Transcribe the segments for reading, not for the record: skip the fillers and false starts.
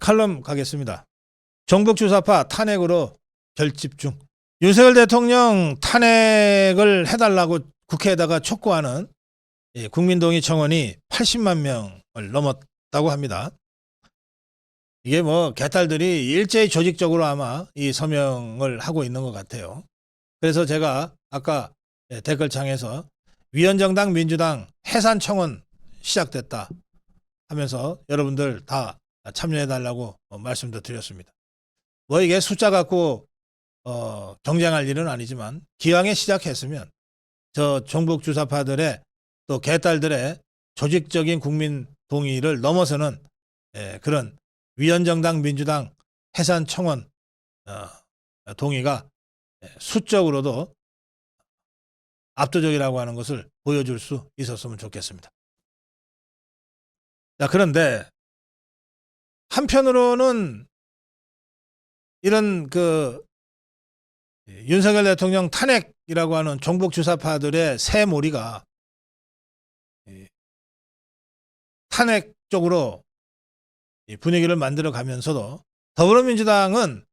칼럼 가겠습니다. 정북주사파 탄핵으로 결집중. 윤석열 대통령 탄핵을 해달라고 국회에다가 촉구하는 국민동의 청원이 80만 명을 넘었다고 합니다. 이게 뭐 개딸들이 일제히 조직적으로 아마 이 서명을 하고 있는 것 같아요. 그래서 제가 아까 댓글창에서 위헌정당 민주당 해산 청원 시작됐다 하면서 여러분들 다 참여해달라고 말씀도 드렸습니다. 뭐 이게 숫자 갖고 경쟁할 일은 아니지만 기왕에 시작했으면 저 종북 주사파들의 또 개딸들의 조직적인 국민 동의를 넘어서는 그런 위헌정당 민주당 해산 청원 동의가 수적으로도 압도적이라고 하는 것을 보여줄 수 있었으면 좋겠습니다. 자, 그런데 한편으로는 이런 윤석열 대통령 탄핵이라고 하는 종북 주사파들의 새몰이가 탄핵 쪽으로 분위기를 만들어 가면서도 더불어민주당은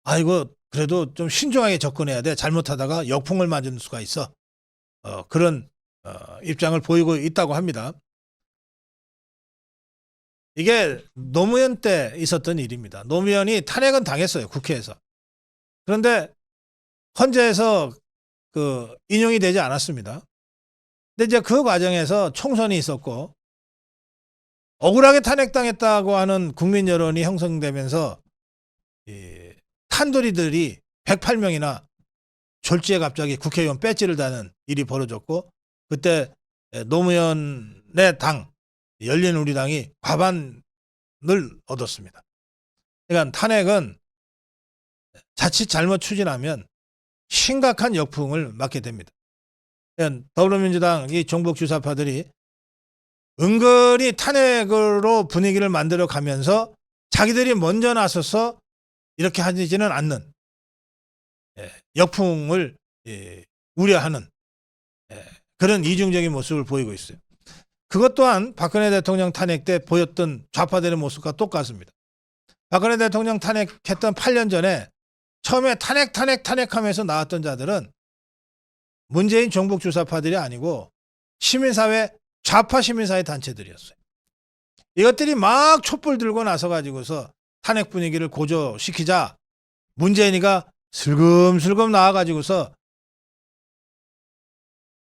아이고 그래도 좀 신중하게 접근해야 돼. 잘못하다가 역풍을 맞을 수가 있어. 그런 입장을 보이고 있다고 합니다. 이게 노무현 때 있었던 일입니다. 노무현이 탄핵은 당했어요. 국회에서. 그런데 헌재에서 인용이 되지 않았습니다. 근데 이제 그 과정에서 총선이 있었고 억울하게 탄핵당했다고 하는 국민 여론이 형성되면서 탄두리들이 108명이나 졸지에 갑자기 국회의원 배지를 다는 일이 벌어졌고 그때 노무현의 당 열린우리당이 과반을 얻었습니다. 그러니까 탄핵은 자칫 잘못 추진하면 심각한 역풍을 맞게 됩니다. 그러니까 더불어민주당 이 종북 주사파들이 은근히 탄핵으로 분위기를 만들어 가면서 자기들이 먼저 나서서 이렇게 하지는 않는 역풍을 우려하는 그런 이중적인 모습을 보이고 있어요. 그것 또한 박근혜 대통령 탄핵 때 보였던 좌파들의 모습과 똑같습니다. 박근혜 대통령 탄핵했던 8년 전에 처음에 탄핵하면서 나왔던 자들은 문재인 종북 주사파들이 아니고 시민사회 좌파 시민사회 단체들이었어요. 이것들이 막 촛불 들고 나서 가지고서 탄핵 분위기를 고조시키자 문재인이가 슬금슬금 나와가지고서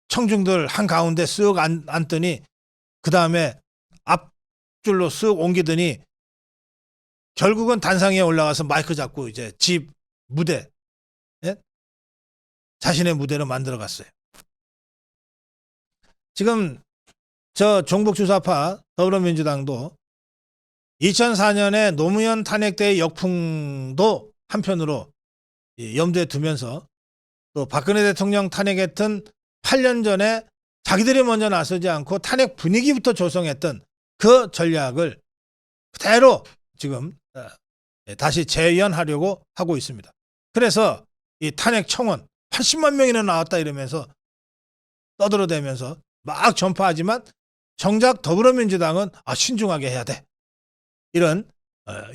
청중들 한가운데 쓱 앉더니 그 다음에 앞줄로 쓱 옮기더니 결국은 단상 위에 올라가서 마이크 잡고 이제 집 무대, 자신의 무대로 만들어 갔어요. 지금 저 종북주사파 더불어민주당도 2004년에 노무현 탄핵 때의 역풍도 한편으로 염두에 두면서 또 박근혜 대통령 탄핵했던 8년 전에 자기들이 먼저 나서지 않고 탄핵 분위기부터 조성했던 그 전략을 그대로 지금 다시 재현하려고 하고 있습니다. 그래서 이 탄핵 청원 80만 명이나 나왔다 이러면서 떠들어대면서 막 전파하지만 정작 더불어민주당은 신중하게 해야 돼. 이런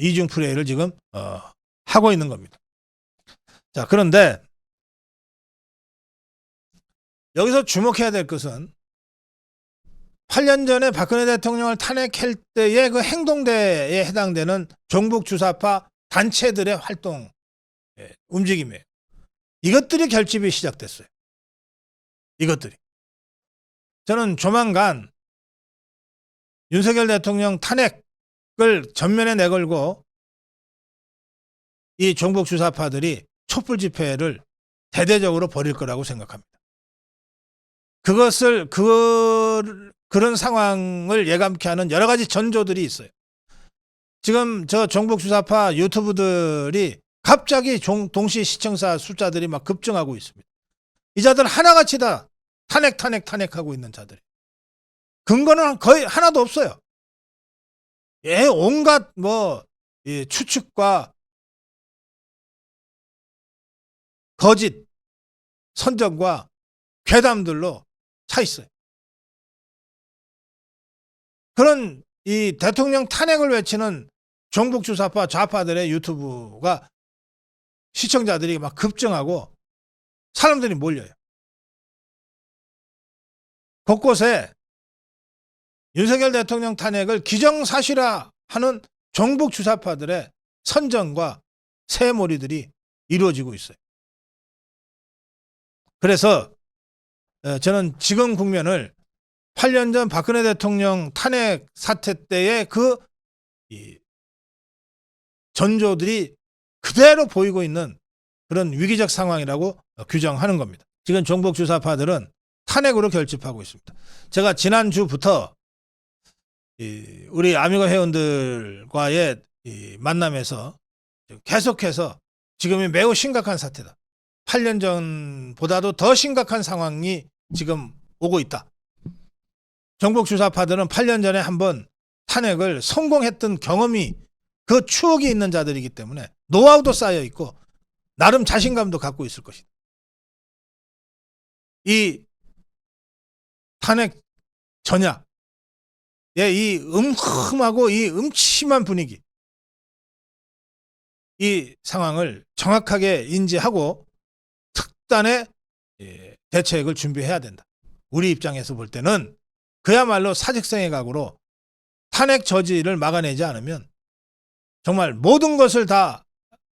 이중 플레이를 지금 하고 있는 겁니다. 자, 그런데 여기서 주목해야 될 것은 8년 전에 박근혜 대통령을 탄핵할 때의 그 행동대에 해당되는 종북 주사파 단체들의 활동 움직임이에요. 이것들이 결집이 시작됐어요. 이것들이. 저는 조만간 윤석열 대통령 탄핵을 전면에 내걸고 이 종북 주사파들이 촛불 집회를 대대적으로 벌일 거라고 생각합니다. 그런 상황을 예감케 하는 여러 가지 전조들이 있어요. 지금 저 종북 주사파 유튜브들이 갑자기 동시 시청자 숫자들이 막 급증하고 있습니다. 이 자들 하나같이 다 탄핵하고 있는 자들이. 근거는 거의 하나도 없어요. 온갖 추측과 거짓, 선전과 괴담들로 차 있어요. 그런 이 대통령 탄핵을 외치는 종북 주사파 좌파들의 유튜브가 시청자들이 막 급증하고 사람들이 몰려요. 곳곳에 윤석열 대통령 탄핵을 기정사실화 하는 종북 주사파들의 선전과 새몰이들이 이루어지고 있어요. 그래서 저는 지금 국면을 8년 전 박근혜 대통령 탄핵 사태 때의 그 전조들이 그대로 보이고 있는 그런 위기적 상황이라고 규정하는 겁니다. 지금 종북 주사파들은 탄핵으로 결집하고 있습니다. 제가 지난주부터 우리 아미고 회원들과의 만남에서 계속해서 지금이 매우 심각한 사태다. 8년 전보다도 더 심각한 상황이 지금 오고 있다. 종북 주사파들은 8년 전에 한번 탄핵을 성공했던 경험이 그 추억이 있는 자들이기 때문에 노하우도 쌓여 있고 나름 자신감도 갖고 있을 것이다. 이 탄핵 전야 이 음흠하고 이 음침한 분위기, 이 상황을 정확하게 인지하고 특단의 대책을 준비해야 된다. 우리 입장에서 볼 때는 그야말로 사직성의 각오로 탄핵 저지를 막아내지 않으면 정말 모든 것을 다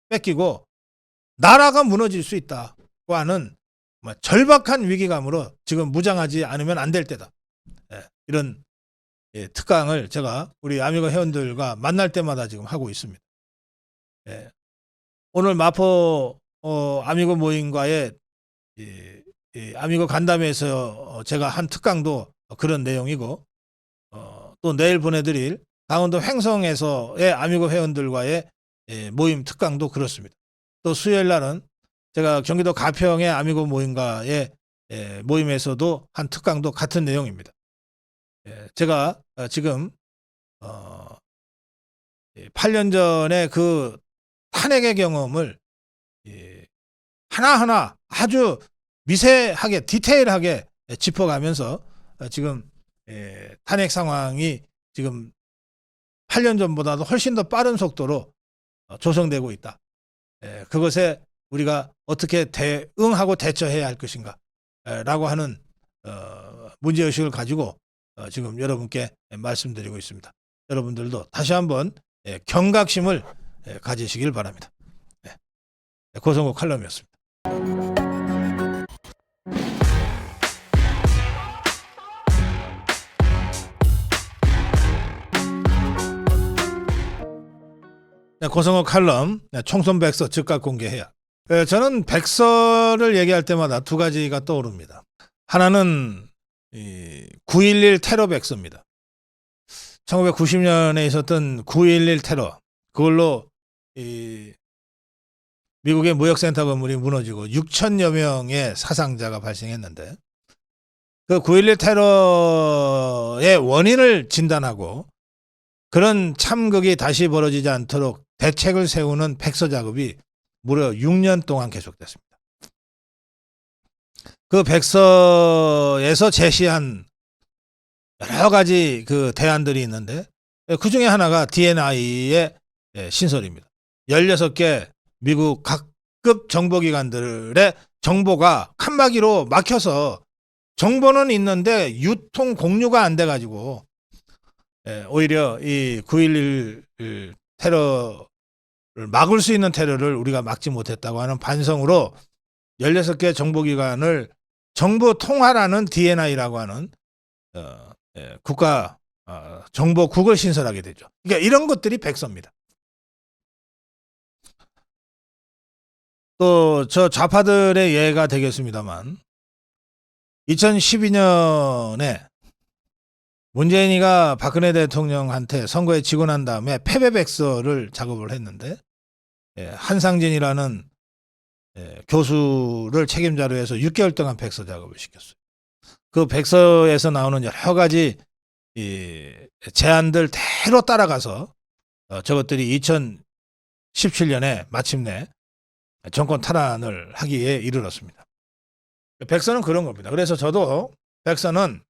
뺏기고 나라가 무너질 수 있다고 하는 절박한 위기감으로 지금 무장하지 않으면 안 될 때다. 이런 특강을 제가 우리 아미고 회원들과 만날 때마다 지금 하고 있습니다. 오늘 마포 아미고 모임과의 아미고 간담회에서 제가 한 특강도 그런 내용이고, 또 내일 보내드릴 강원도 횡성에서의 아미고 회원들과의 모임 특강도 그렇습니다. 또 수요일 날은 제가 경기도 가평의 아미고 모임과의 모임에서도 한 특강도 같은 내용입니다. 제가 지금 8년 전에 그 탄핵의 경험을 하나하나 아주 미세하게 디테일하게 짚어가면서 지금 탄핵 상황이 지금 8년 전보다도 훨씬 더 빠른 속도로 조성되고 있다. 그것에 우리가 어떻게 대응하고 대처해야 할 것인가 라고 하는 문제의식을 가지고 지금 여러분께 말씀드리고 있습니다. 여러분들도 다시 한번 경각심을 가지시길 바랍니다. 고성국 칼럼이었습니다. 고성국 칼럼 총선백서 즉각 공개해야. 저는 백서를 얘기할 때마다 두 가지가 떠오릅니다. 하나는 9.11 테러 백서입니다. 1990년에 있었던 9.11 테러, 그걸로 미국의 무역센터 건물이 무너지고 6천여 명의 사상자가 발생했는데, 그 9.11 테러의 원인을 진단하고 그런 참극이 다시 벌어지지 않도록 대책을 세우는 백서 작업이 무려 6년 동안 계속됐습니다. 그 백서에서 제시한 여러 가지 그 대안들이 있는데, 그 중에 하나가 DNI의 신설입니다. 16개 미국 각급 정보기관들의 정보가 칸막이로 막혀서 정보는 있는데 유통 공유가 안 돼가지고 오히려 이 9.11 테러를 막을 수 있는 테러를 우리가 막지 못했다고 하는 반성으로 16개 정보기관을 정보 통화라는 DNI라고 하는 국가 정보국을 신설하게 되죠. 그러니까 이런 것들이 백서입니다. 또 저 좌파들의 예가 되겠습니다만, 2012년에 문재인이가 박근혜 대통령한테 선거에 지고 난 다음에 패배 백서를 작업을 했는데, 한상진이라는 교수를 책임자로 해서 6개월 동안 백서 작업을 시켰어요. 그 백서에서 나오는 여러 가지 제안들 대로 따라가서 저것들이 2017년에 마침내 정권 탈환을 하기에 이르렀습니다. 백서는 그런 겁니다. 그래서 저도 백서는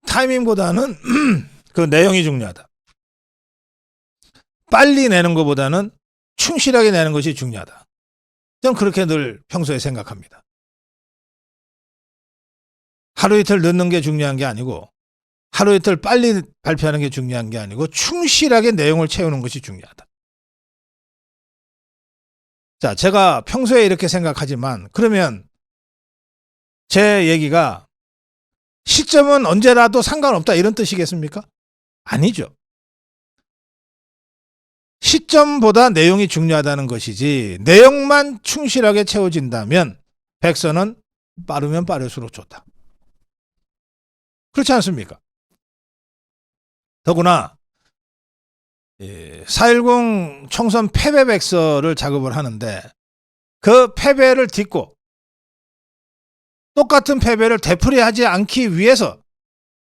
타이밍보다는 그 내용이 중요하다. 빨리 내는 것보다는 충실하게 내는 것이 중요하다. 저는 그렇게 늘 평소에 생각합니다. 하루 이틀 늦는 게 중요한 게 아니고 하루 이틀 빨리 발표하는 게 중요한 게 아니고 충실하게 내용을 채우는 것이 중요하다. 자, 제가 평소에 이렇게 생각하지만 그러면 제 얘기가 시점은 언제라도 상관없다 이런 뜻이겠습니까? 아니죠. 시점보다 내용이 중요하다는 것이지 내용만 충실하게 채워진다면 백서는 빠르면 빠를수록 좋다. 그렇지 않습니까? 더구나 4.10 총선 패배 백서를 작업을 하는데 그 패배를 딛고 똑같은 패배를 되풀이하지 않기 위해서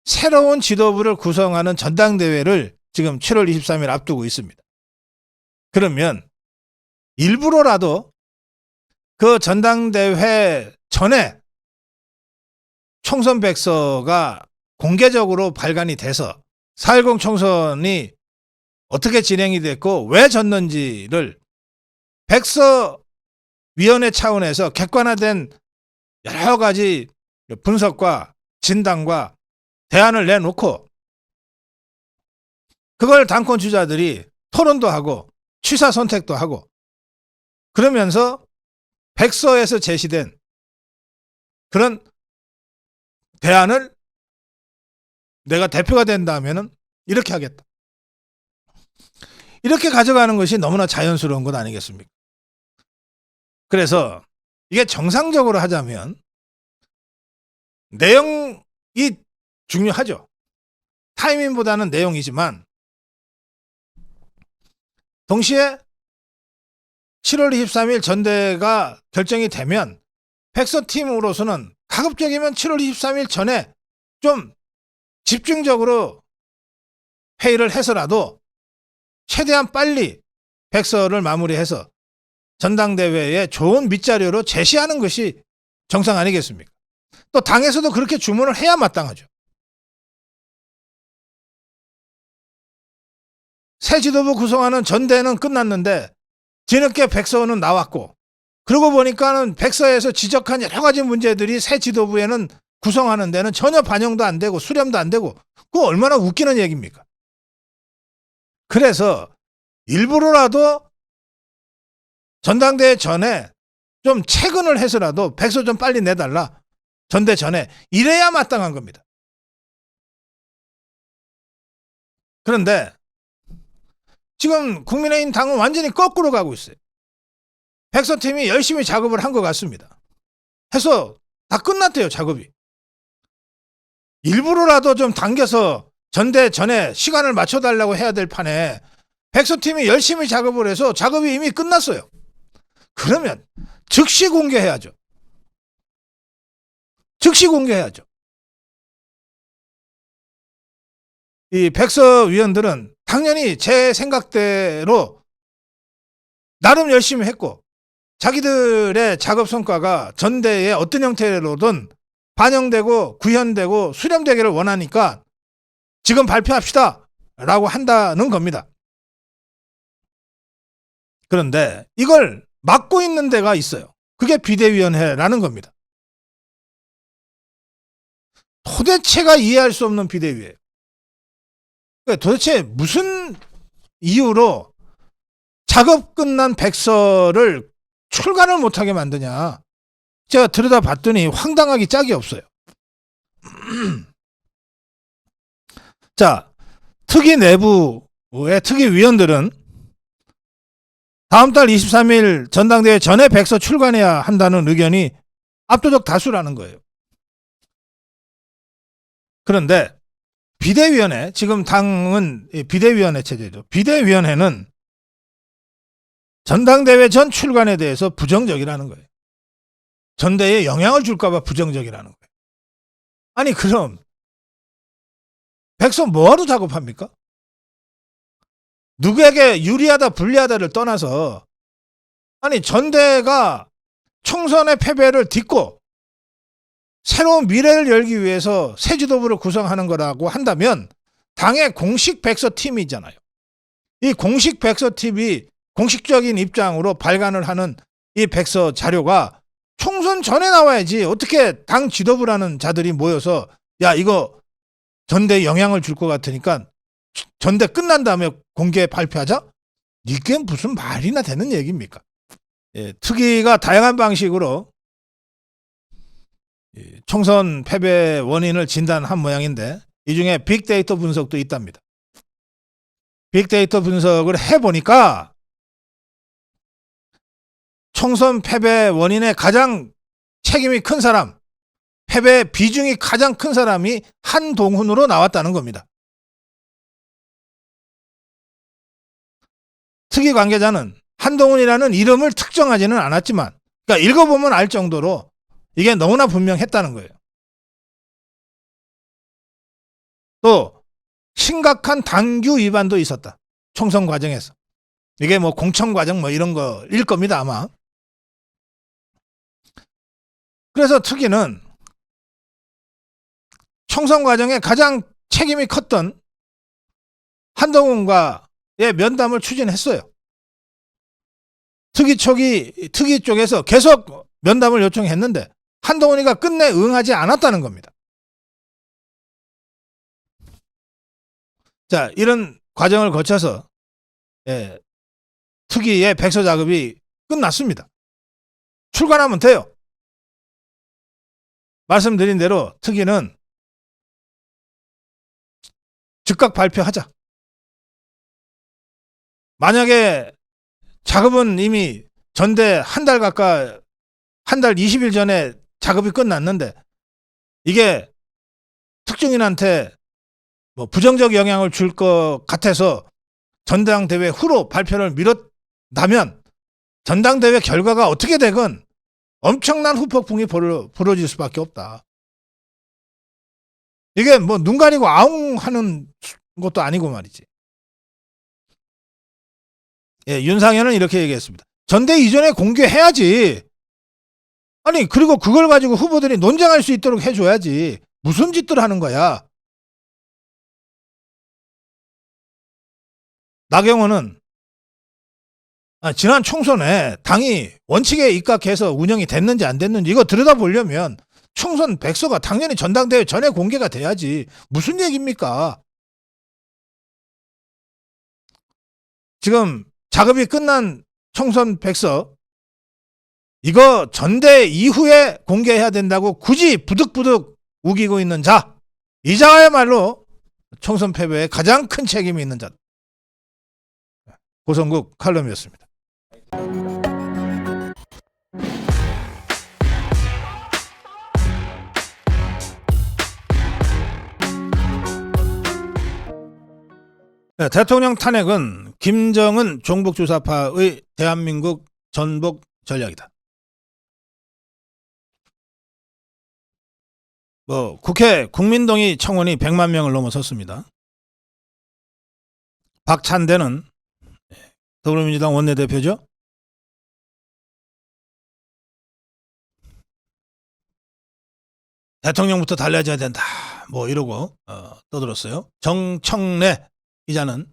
새로운 지도부를 구성하는 전당대회를 지금 7월 23일 앞두고 있습니다. 그러면 일부러라도 그 전당대회 전에 총선 백서가 공개적으로 발간이 돼서 4.10 총선이 어떻게 진행이 됐고 왜 졌는지를 백서위원회 차원에서 객관화된 여러 가지 분석과 진단과 대안을 내놓고 그걸 당권 주자들이 토론도 하고 취사 선택도 하고 그러면서 백서에서 제시된 그런 대안을 내가 대표가 된다면은 이렇게 하겠다. 이렇게 가져가는 것이 너무나 자연스러운 것 아니겠습니까? 그래서 이게 정상적으로 하자면 내용이 중요하죠. 타이밍보다는 내용이지만 동시에 7월 23일 전대가 결정이 되면 백서팀으로서는 가급적이면 7월 23일 전에 좀 집중적으로 회의를 해서라도 최대한 빨리 백서를 마무리해서 전당대회에 좋은 밑자료로 제시하는 것이 정상 아니겠습니까? 또 당에서도 그렇게 주문을 해야 마땅하죠. 새 지도부 구성하는 전대는 끝났는데 뒤늦게 백서는 나왔고 그러고 보니까는 백서에서 지적한 여러 가지 문제들이 새 지도부에는 구성하는 데는 전혀 반영도 안 되고 수렴도 안 되고 그거 얼마나 웃기는 얘기입니까? 그래서 일부러라도 전당대회 전에 좀 체근을 해서라도 백서 좀 빨리 내달라. 전대 전에. 이래야 마땅한 겁니다. 그런데 지금 국민의힘 당은 완전히 거꾸로 가고 있어요. 백서팀이 열심히 작업을 한 것 같습니다. 해서 다 끝났대요, 작업이. 일부러라도 좀 당겨서 전대 전에 시간을 맞춰달라고 해야 될 판에 백서팀이 열심히 작업을 해서 작업이 이미 끝났어요. 그러면 즉시 공개해야죠. 즉시 공개해야죠. 이 백서위원들은 당연히 제 생각대로 나름 열심히 했고 자기들의 작업 성과가 전대에 어떤 형태로든 반영되고 구현되고 수렴되기를 원하니까 지금 발표합시다 라고 한다는 겁니다. 그런데 이걸 막고 있는 데가 있어요. 그게 비대위원회라는 겁니다. 도대체가 이해할 수 없는 비대위예요. 도대체 무슨 이유로 작업 끝난 백서를 출간을 못하게 만드냐. 제가 들여다봤더니 황당하기 짝이 없어요. 자, 특위 내부의 특위위원들은 다음 달 23일 전당대회 전에 백서 출간해야 한다는 의견이 압도적 다수라는 거예요. 그런데 비대위원회, 지금 당은 비대위원회 체제죠. 비대위원회는 전당대회 전 출간에 대해서 부정적이라는 거예요. 전대에 영향을 줄까봐 부정적이라는 거예요. 아니 그럼 백서 뭐하러 작업합니까? 누구에게 유리하다 불리하다를 떠나서 아니 전대가 총선의 패배를 딛고 새로운 미래를 열기 위해서 새 지도부를 구성하는 거라고 한다면 당의 공식 백서 팀이 있잖아요. 이 공식 백서 TV 공식적인 입장으로 발간을 하는 이 백서 자료가 총선 전에 나와야지. 어떻게 당 지도부라는 자들이 모여서 야 이거 전대에 영향을 줄 것 같으니까 전대 끝난 다음에 공개 발표하자? 이게 무슨 말이나 되는 얘기입니까? 예, 특위가 다양한 방식으로 총선 패배 원인을 진단한 모양인데 이 중에 빅데이터 분석도 있답니다. 빅데이터 분석을 해보니까 총선 패배 원인의 가장 책임이 큰 사람, 패배 비중이 가장 큰 사람이 한동훈으로 나왔다는 겁니다. 특위 관계자는 한동훈이라는 이름을 특정하지는 않았지만, 그러니까 읽어보면 알 정도로 이게 너무나 분명했다는 거예요. 또 심각한 당규 위반도 있었다. 총선 과정에서. 이게 뭐 공천 과정 뭐 이런 거일 겁니다, 아마. 그래서 특위는 총선 과정에 가장 책임이 컸던 한동훈과의 면담을 추진했어요. 특위 쪽에서 계속 면담을 요청했는데 한동훈이가 끝내 응하지 않았다는 겁니다. 자, 이런 과정을 거쳐서 특위의 백서 작업이 끝났습니다. 출간하면 돼요. 말씀드린 대로 특위는 즉각 발표하자. 만약에 작업은 이미 전대 한 달 20일 전에 작업이 끝났는데 이게 특정인한테 뭐 부정적 영향을 줄 것 같아서 전당대회 후로 발표를 미뤘다면 전당대회 결과가 어떻게 되건 엄청난 후폭풍이 불어질 수밖에 없다. 이게 뭐 눈 가리고 아웅 하는 것도 아니고 말이지. 예, 윤상현은 이렇게 얘기했습니다. 전대 이전에 공개해야지. 아니 그리고 그걸 가지고 후보들이 논쟁할 수 있도록 해줘야지. 무슨 짓들 하는 거야. 나경원은 지난 총선에 당이 원칙에 입각해서 운영이 됐는지 안 됐는지 이거 들여다보려면 총선 백서가 당연히 전당대회 전에 공개가 돼야지. 무슨 얘기입니까? 지금 작업이 끝난 총선 백서 이거 전대 이후에 공개해야 된다고 굳이 부득부득 우기고 있는 자, 이 자야말로 총선 패배에 가장 큰 책임이 있는 자. 고성국 칼럼이었습니다. 네, 대통령 탄핵은 김정은 종북주사파의 대한민국 전복 전략이다. 국회 국민동의 청원이 100만 명을 넘어섰습니다. 박찬대는 더불어민주당 원내대표죠. 대통령부터 달라져야 된다. 뭐 이러고 떠들었어요. 정청래 기자는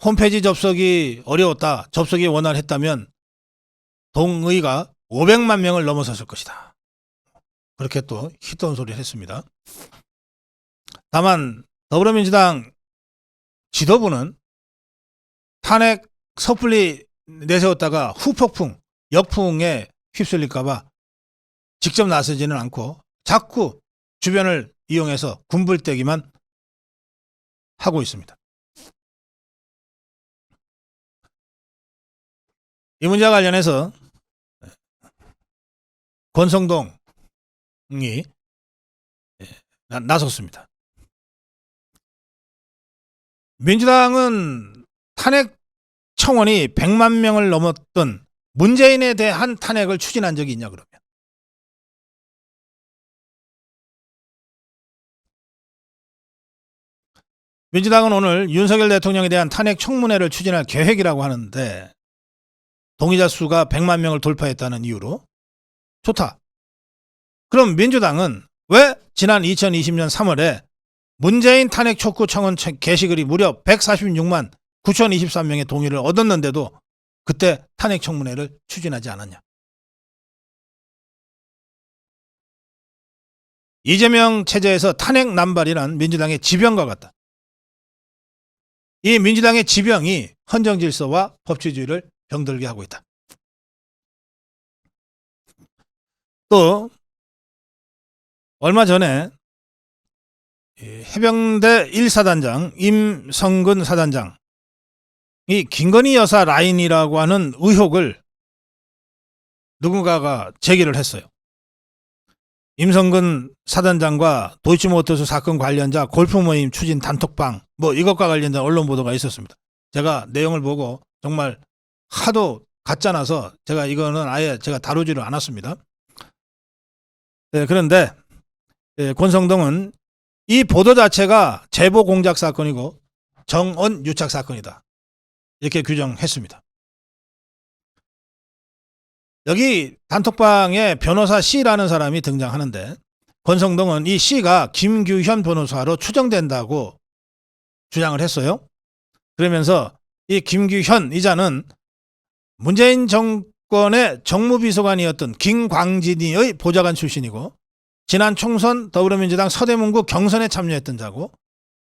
홈페이지 접속이 어려웠다. 접속이 원활했다면 동의가 500만 명을 넘어섰을 것이다. 그렇게 또 히트온 소리를 했습니다. 다만 더불어민주당 지도부는 탄핵 섣불리 내세웠다가 후폭풍, 역풍에 휩쓸릴까봐 직접 나서지는 않고 자꾸 주변을 이용해서 군불대기만 하고 있습니다. 이 문제와 관련해서 권성동이 나섰습니다. 민주당은 탄핵 청원이 100만 명을 넘었던 문재인에 대한 탄핵을 추진한 적이 있냐 그러면. 민주당은 오늘 윤석열 대통령에 대한 탄핵 청문회를 추진할 계획이라고 하는데 동의자 수가 100만 명을 돌파했다는 이유로 좋다. 그럼 민주당은 왜 지난 2020년 3월에 문재인 탄핵 촉구 청원 게시글이 무려 146만 9,023명의 동의를 얻었는데도 그때 탄핵 청문회를 추진하지 않았냐. 이재명 체제에서 탄핵 남발이란 민주당의 지병과 같다. 이 민주당의 지병이 헌정 질서와 법치주의를 병들게 하고 있다. 또 얼마 전에 해병대 1사단장 임성근 사단장이 김건희 여사 라인이라고 하는 의혹을 누군가가 제기를 했어요. 임성근 사단장과 도이치모터스 사건 관련자 골프 모임 추진 단톡방 이것과 관련된 언론 보도가 있었습니다. 제가 내용을 보고 정말 하도 가짜나서 제가 이거는 아예 제가 다루지를 않았습니다. 그런데 권성동은 이 보도 자체가 제보 공작 사건이고 정언 유착 사건이다. 이렇게 규정했습니다. 여기 단톡방에 변호사 C라는 사람이 등장하는데 권성동은 이 C가 김규현 변호사로 추정된다고 주장을 했어요. 그러면서 이 김규현 이자는 문재인 정권의 정무비서관이었던 김광진이의 보좌관 출신이고 지난 총선 더불어민주당 서대문구 경선에 참여했던 자고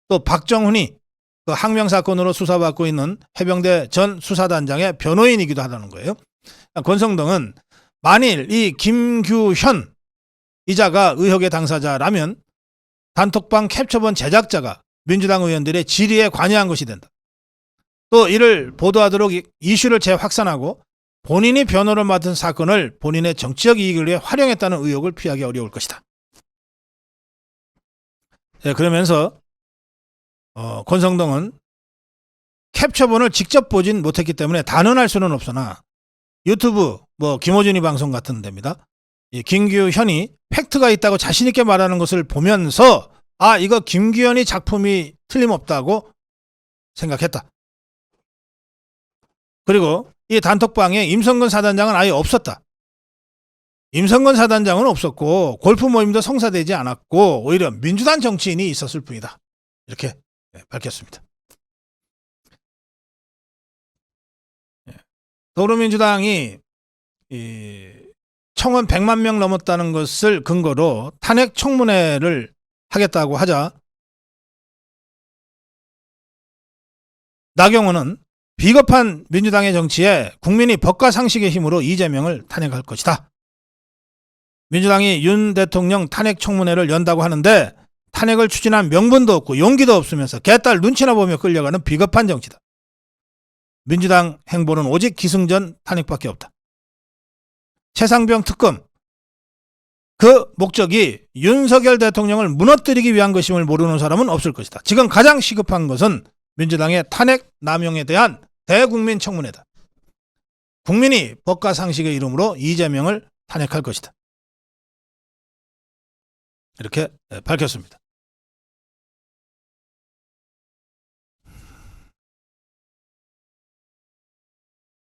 또 박정훈이 그 항명 사건으로 수사받고 있는 해병대 전 수사단장의 변호인이기도 하다는 거예요. 권성동은 만일 이 김규현 이자가 의혹의 당사자라면 단톡방 캡처본 제작자가 민주당 의원들의 질의에 관여한 것이 된다. 또 이를 보도하도록 이슈를 재확산하고 본인이 변호를 맡은 사건을 본인의 정치적 이익을 위해 활용했다는 의혹을 피하기 어려울 것이다. 그러면서 권성동은 캡처본을 직접 보진 못했기 때문에 단언할 수는 없으나 유튜브 김호준이 방송 같은 데입니다. 이 김규현이 팩트가 있다고 자신 있게 말하는 것을 보면서 이거 김규현이 작품이 틀림없다고 생각했다. 그리고 이 단톡방에 임성근 사단장은 아예 없었다. 임성근 사단장은 없었고 골프 모임도 성사되지 않았고 오히려 민주당 정치인이 있었을 뿐이다. 이렇게 밝혔습니다. 더불어민주당이 청원 100만 명 넘었다는 것을 근거로 탄핵 청문회를 하겠다고 하자 나경원은 비겁한 민주당의 정치에 국민이 법과 상식의 힘으로 이재명을 탄핵할 것이다. 민주당이 윤 대통령 탄핵 청문회를 연다고 하는데 탄핵을 추진한 명분도 없고 용기도 없으면서 개딸 눈치나 보며 끌려가는 비겁한 정치다. 민주당 행보는 오직 기승전 탄핵밖에 없다. 최상병 특검 그 목적이 윤석열 대통령을 무너뜨리기 위한 것임을 모르는 사람은 없을 것이다. 지금 가장 시급한 것은 민주당의 탄핵 남용에 대한 대국민 청문회다. 국민이 법과 상식의 이름으로 이재명을 탄핵할 것이다. 이렇게 밝혔습니다.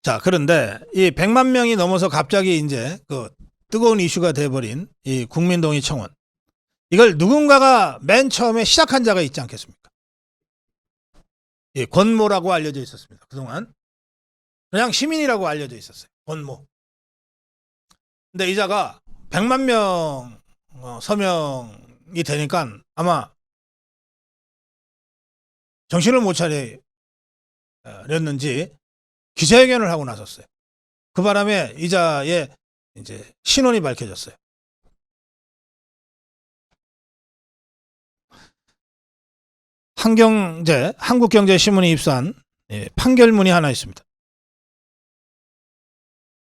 자, 그런데 이 100만 명이 넘어서 갑자기 이제 그 뜨거운 이슈가 돼버린 이 국민동의 청원. 이걸 누군가가 맨 처음에 시작한 자가 있지 않겠습니까? 이 권모라고 알려져 있었습니다. 그동안. 그냥 시민이라고 알려져 있었어요. 권모. 근데 이 자가 100만 명 서명이 되니까 아마 정신을 못 차렸는지 기자회견을 하고 나섰어요. 그 바람에 이자의 이제 신원이 밝혀졌어요. 한국경제신문이 입수한 판결문이 하나 있습니다.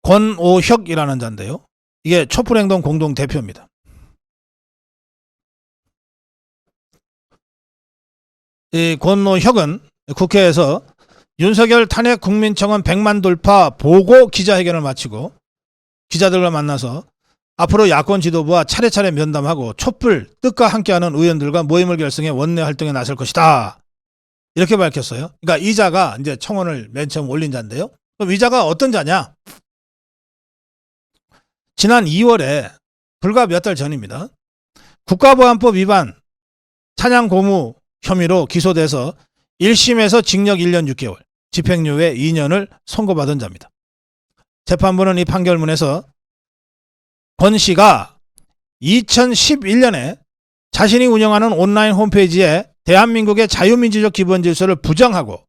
권오혁이라는 자인데요. 이게 촛불행동 공동 대표입니다. 이 권오혁은 국회에서 윤석열 탄핵 국민청원 100만 돌파 보고 기자회견을 마치고 기자들과 만나서 앞으로 야권 지도부와 차례차례 면담하고 촛불 뜻과 함께하는 의원들과 모임을 결성해 원내 활동에 나설 것이다. 이렇게 밝혔어요. 그러니까 이 자가 이제 청원을 맨 처음 올린 자인데요. 그럼 이 자가 어떤 자냐? 지난 2월에 불과 몇 달 전입니다. 국가보안법 위반 사냥 고무 혐의로 기소돼서 1심에서 징역 1년 6개월, 집행유예 2년을 선고받은 자입니다. 재판부는 이 판결문에서 권 씨가 2011년에 자신이 운영하는 온라인 홈페이지에 대한민국의 자유민주적 기본질서를 부정하고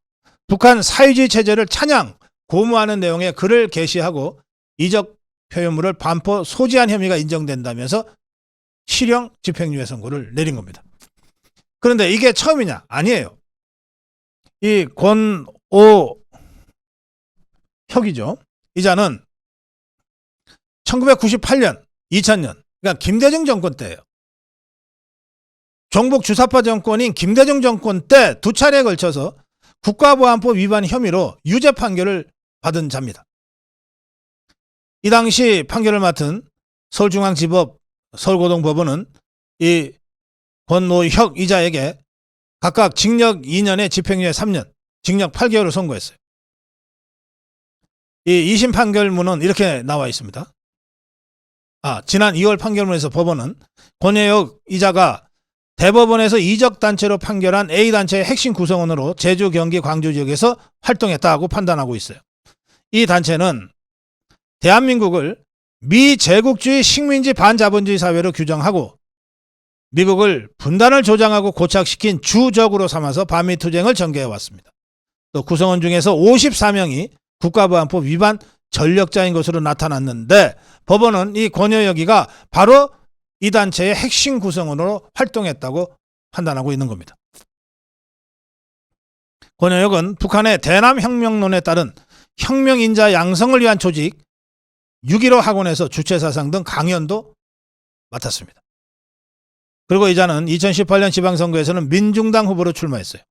북한 사회주의 체제를 찬양, 고무하는 내용의 글을 게시하고 이적 표현물을 반포 소지한 혐의가 인정된다면서 실형 집행유예 선고를 내린 겁니다. 그런데 이게 처음이냐? 아니에요. 이 권오혁이죠. 이 자는 1998년, 2000년, 그러니까 김대중 정권 때예요. 종북 주사파 정권인 김대중 정권 때 두 차례에 걸쳐서 국가보안법 위반 혐의로 유죄 판결을 받은 자입니다. 이 당시 판결을 맡은 서울중앙지법 서울고등법원은 이 권오혁 이자에게 각각 징역 2년에 집행유예 3년, 징역 8개월을 선고했어요. 이 2심 판결문은 이렇게 나와 있습니다. 지난 2월 판결문에서 법원은 권오혁 이자가 대법원에서 이적단체로 판결한 A단체의 핵심 구성원으로 제주, 경기, 광주 지역에서 활동했다고 판단하고 있어요. 이 단체는 대한민국을 미제국주의 식민지 반자본주의 사회로 규정하고 미국을 분단을 조장하고 고착시킨 주적으로 삼아서 반미투쟁을 전개해왔습니다. 또 구성원 중에서 54명이 국가보안법 위반 전력자인 것으로 나타났는데 법원은 이 권오혁이가 바로 이 단체의 핵심 구성원으로 활동했다고 판단하고 있는 겁니다. 권오혁은 북한의 대남혁명론에 따른 혁명인자 양성을 위한 조직 6.15 학원에서 주체사상 등 강연도 맡았습니다. 그리고 이 자는 2018년 지방선거에서는 민중당 후보로 출마했어요.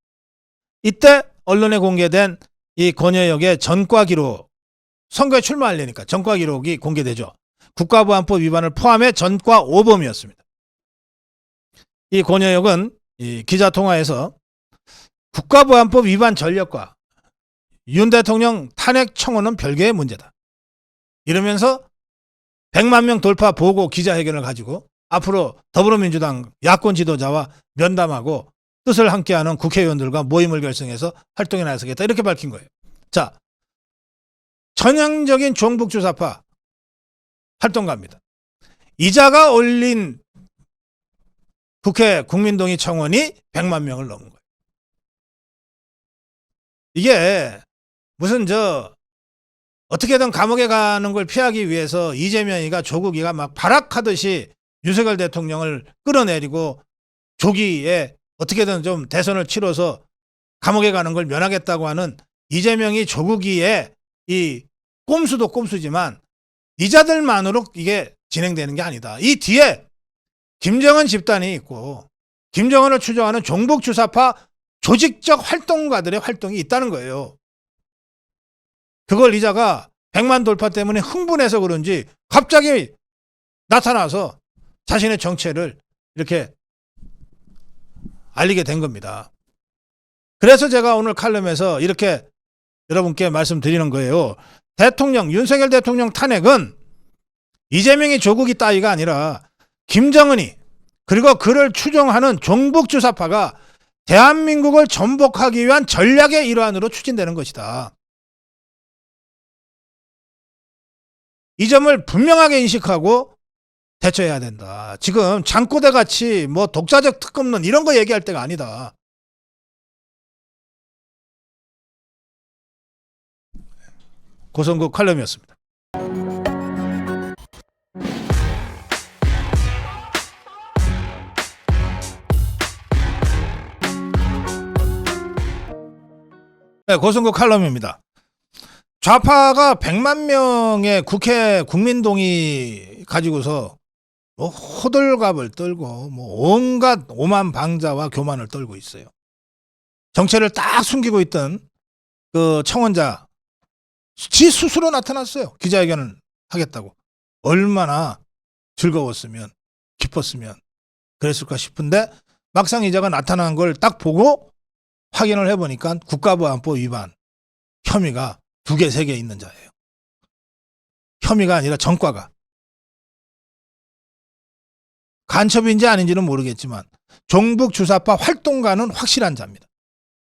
이때 언론에 공개된 이 권오혁의 전과 기록, 선거에 출마하려니까 전과 기록이 공개되죠. 국가보안법 위반을 포함해 전과 5범이었습니다. 이 권오혁은 이 기자통화에서 국가보안법 위반 전력과 윤 대통령 탄핵 청원은 별개의 문제다. 이러면서 100만 명 돌파 보고 기자회견을 가지고 앞으로 더불어민주당 야권 지도자와 면담하고 뜻을 함께하는 국회의원들과 모임을 결성해서 활동에 나서겠다 이렇게 밝힌 거예요. 자, 전형적인 종북주사파 활동가입니다. 이자가 올린 국회 국민동의 청원이 100만 명을 넘은 거예요. 이게 무슨 어떻게든 감옥에 가는 걸 피하기 위해서 이재명이가 조국이가 막 발악하듯이 윤석열 대통령을 끌어내리고 조기에 어떻게든 좀 대선을 치러서 감옥에 가는 걸 면하겠다고 하는 이재명이 조국이의 이 꼼수도 꼼수지만 이자들만으로 이게 진행되는 게 아니다. 이 뒤에 김정은 집단이 있고 김정은을 추종하는 종북주사파 조직적 활동가들의 활동이 있다는 거예요. 그걸 이자가 100만 돌파 때문에 흥분해서 그런지 갑자기 나타나서 자신의 정체를 이렇게 알리게 된 겁니다. 그래서 제가 오늘 칼럼에서 이렇게 여러분께 말씀드리는 거예요. 윤석열 대통령 탄핵은 이재명이 조국이 따위가 아니라 김정은이 그리고 그를 추종하는 종북주사파가 대한민국을 전복하기 위한 전략의 일환으로 추진되는 것이다. 이 점을 분명하게 인식하고 대처해야 된다. 지금 장꼬대 같이 독자적 특검론 이런 거 얘기할 때가 아니다. 고성국 칼럼이었습니다. 네, 고성국 칼럼입니다. 좌파가 100만 명의 국회 국민동의 가지고서 호들갑을 떨고 온갖 오만방자와 교만을 떨고 있어요. 정체를 딱 숨기고 있던 그 청원자 지 스스로 나타났어요. 기자회견을 하겠다고. 얼마나 즐거웠으면 기뻤으면 그랬을까 싶은데 막상 이자가 나타난 걸 딱 보고 확인을 해보니까 국가보안법 위반 혐의가 2개, 3개 있는 자예요. 혐의가 아니라 전과가. 간첩인지 아닌지는 모르겠지만 종북 주사파 활동가는 확실한 자입니다.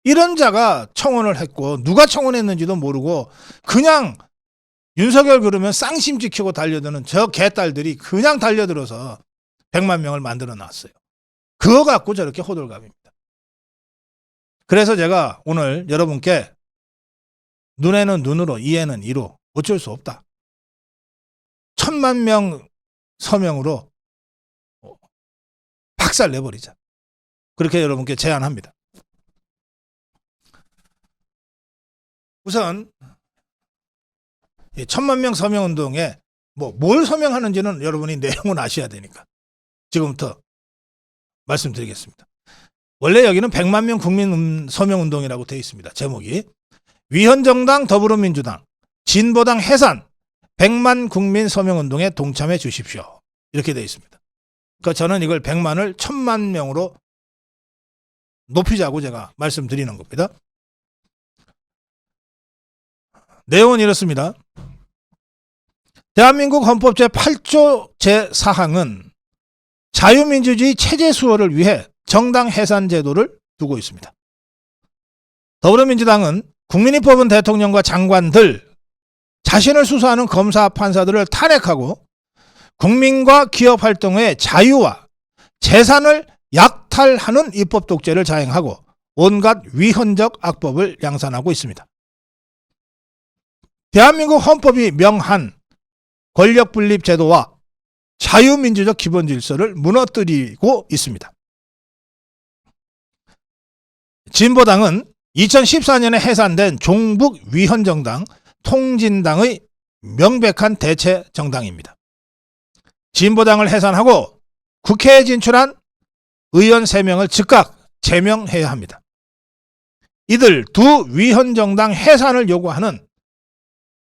이런 자가 청원을 했고 누가 청원했는지도 모르고 그냥 윤석열 그러면 쌍심 지키고 달려드는 저 개딸들이 그냥 달려들어서 100만 명을 만들어 놨어요. 그거 갖고 저렇게 호들갑입니다. 그래서 제가 오늘 여러분께 눈에는 눈으로 이에는 이로 어쩔 수 없다. 1000만 명 서명으로 박살 내버리자. 그렇게 여러분께 제안합니다. 우선 1000만 명 서명운동에 뭘 서명하는지는 여러분이 내용은 아셔야 되니까 지금부터 말씀드리겠습니다. 원래 여기는 100만 명 국민 서명운동이라고 되어 있습니다. 제목이 위헌정당 더불어민주당 진보당 해산 100만 국민 서명운동에 동참해 주십시오. 이렇게 되어 있습니다. 그러니까 저는 이걸 100만을 1000만 명으로 높이자고 제가 말씀드리는 겁니다. 내용은 이렇습니다. 대한민국 헌법 제8조 제4항은 자유민주주의 체제 수호를 위해 정당 해산 제도를 두고 있습니다. 더불어민주당은 국민이 뽑은 대통령과 장관들, 자신을 수사하는 검사, 판사들을 탄핵하고 국민과 기업 활동의 자유와 재산을 약탈하는 입법 독재를 자행하고 온갖 위헌적 악법을 양산하고 있습니다. 대한민국 헌법이 명한 권력분립 제도와 자유민주적 기본 질서를 무너뜨리고 있습니다. 진보당은 2014년에 해산된 종북 위헌정당 통진당의 명백한 대체 정당입니다. 진보당을 해산하고 국회에 진출한 의원 3명을 즉각 제명해야 합니다. 이들 두 위헌정당 해산을 요구하는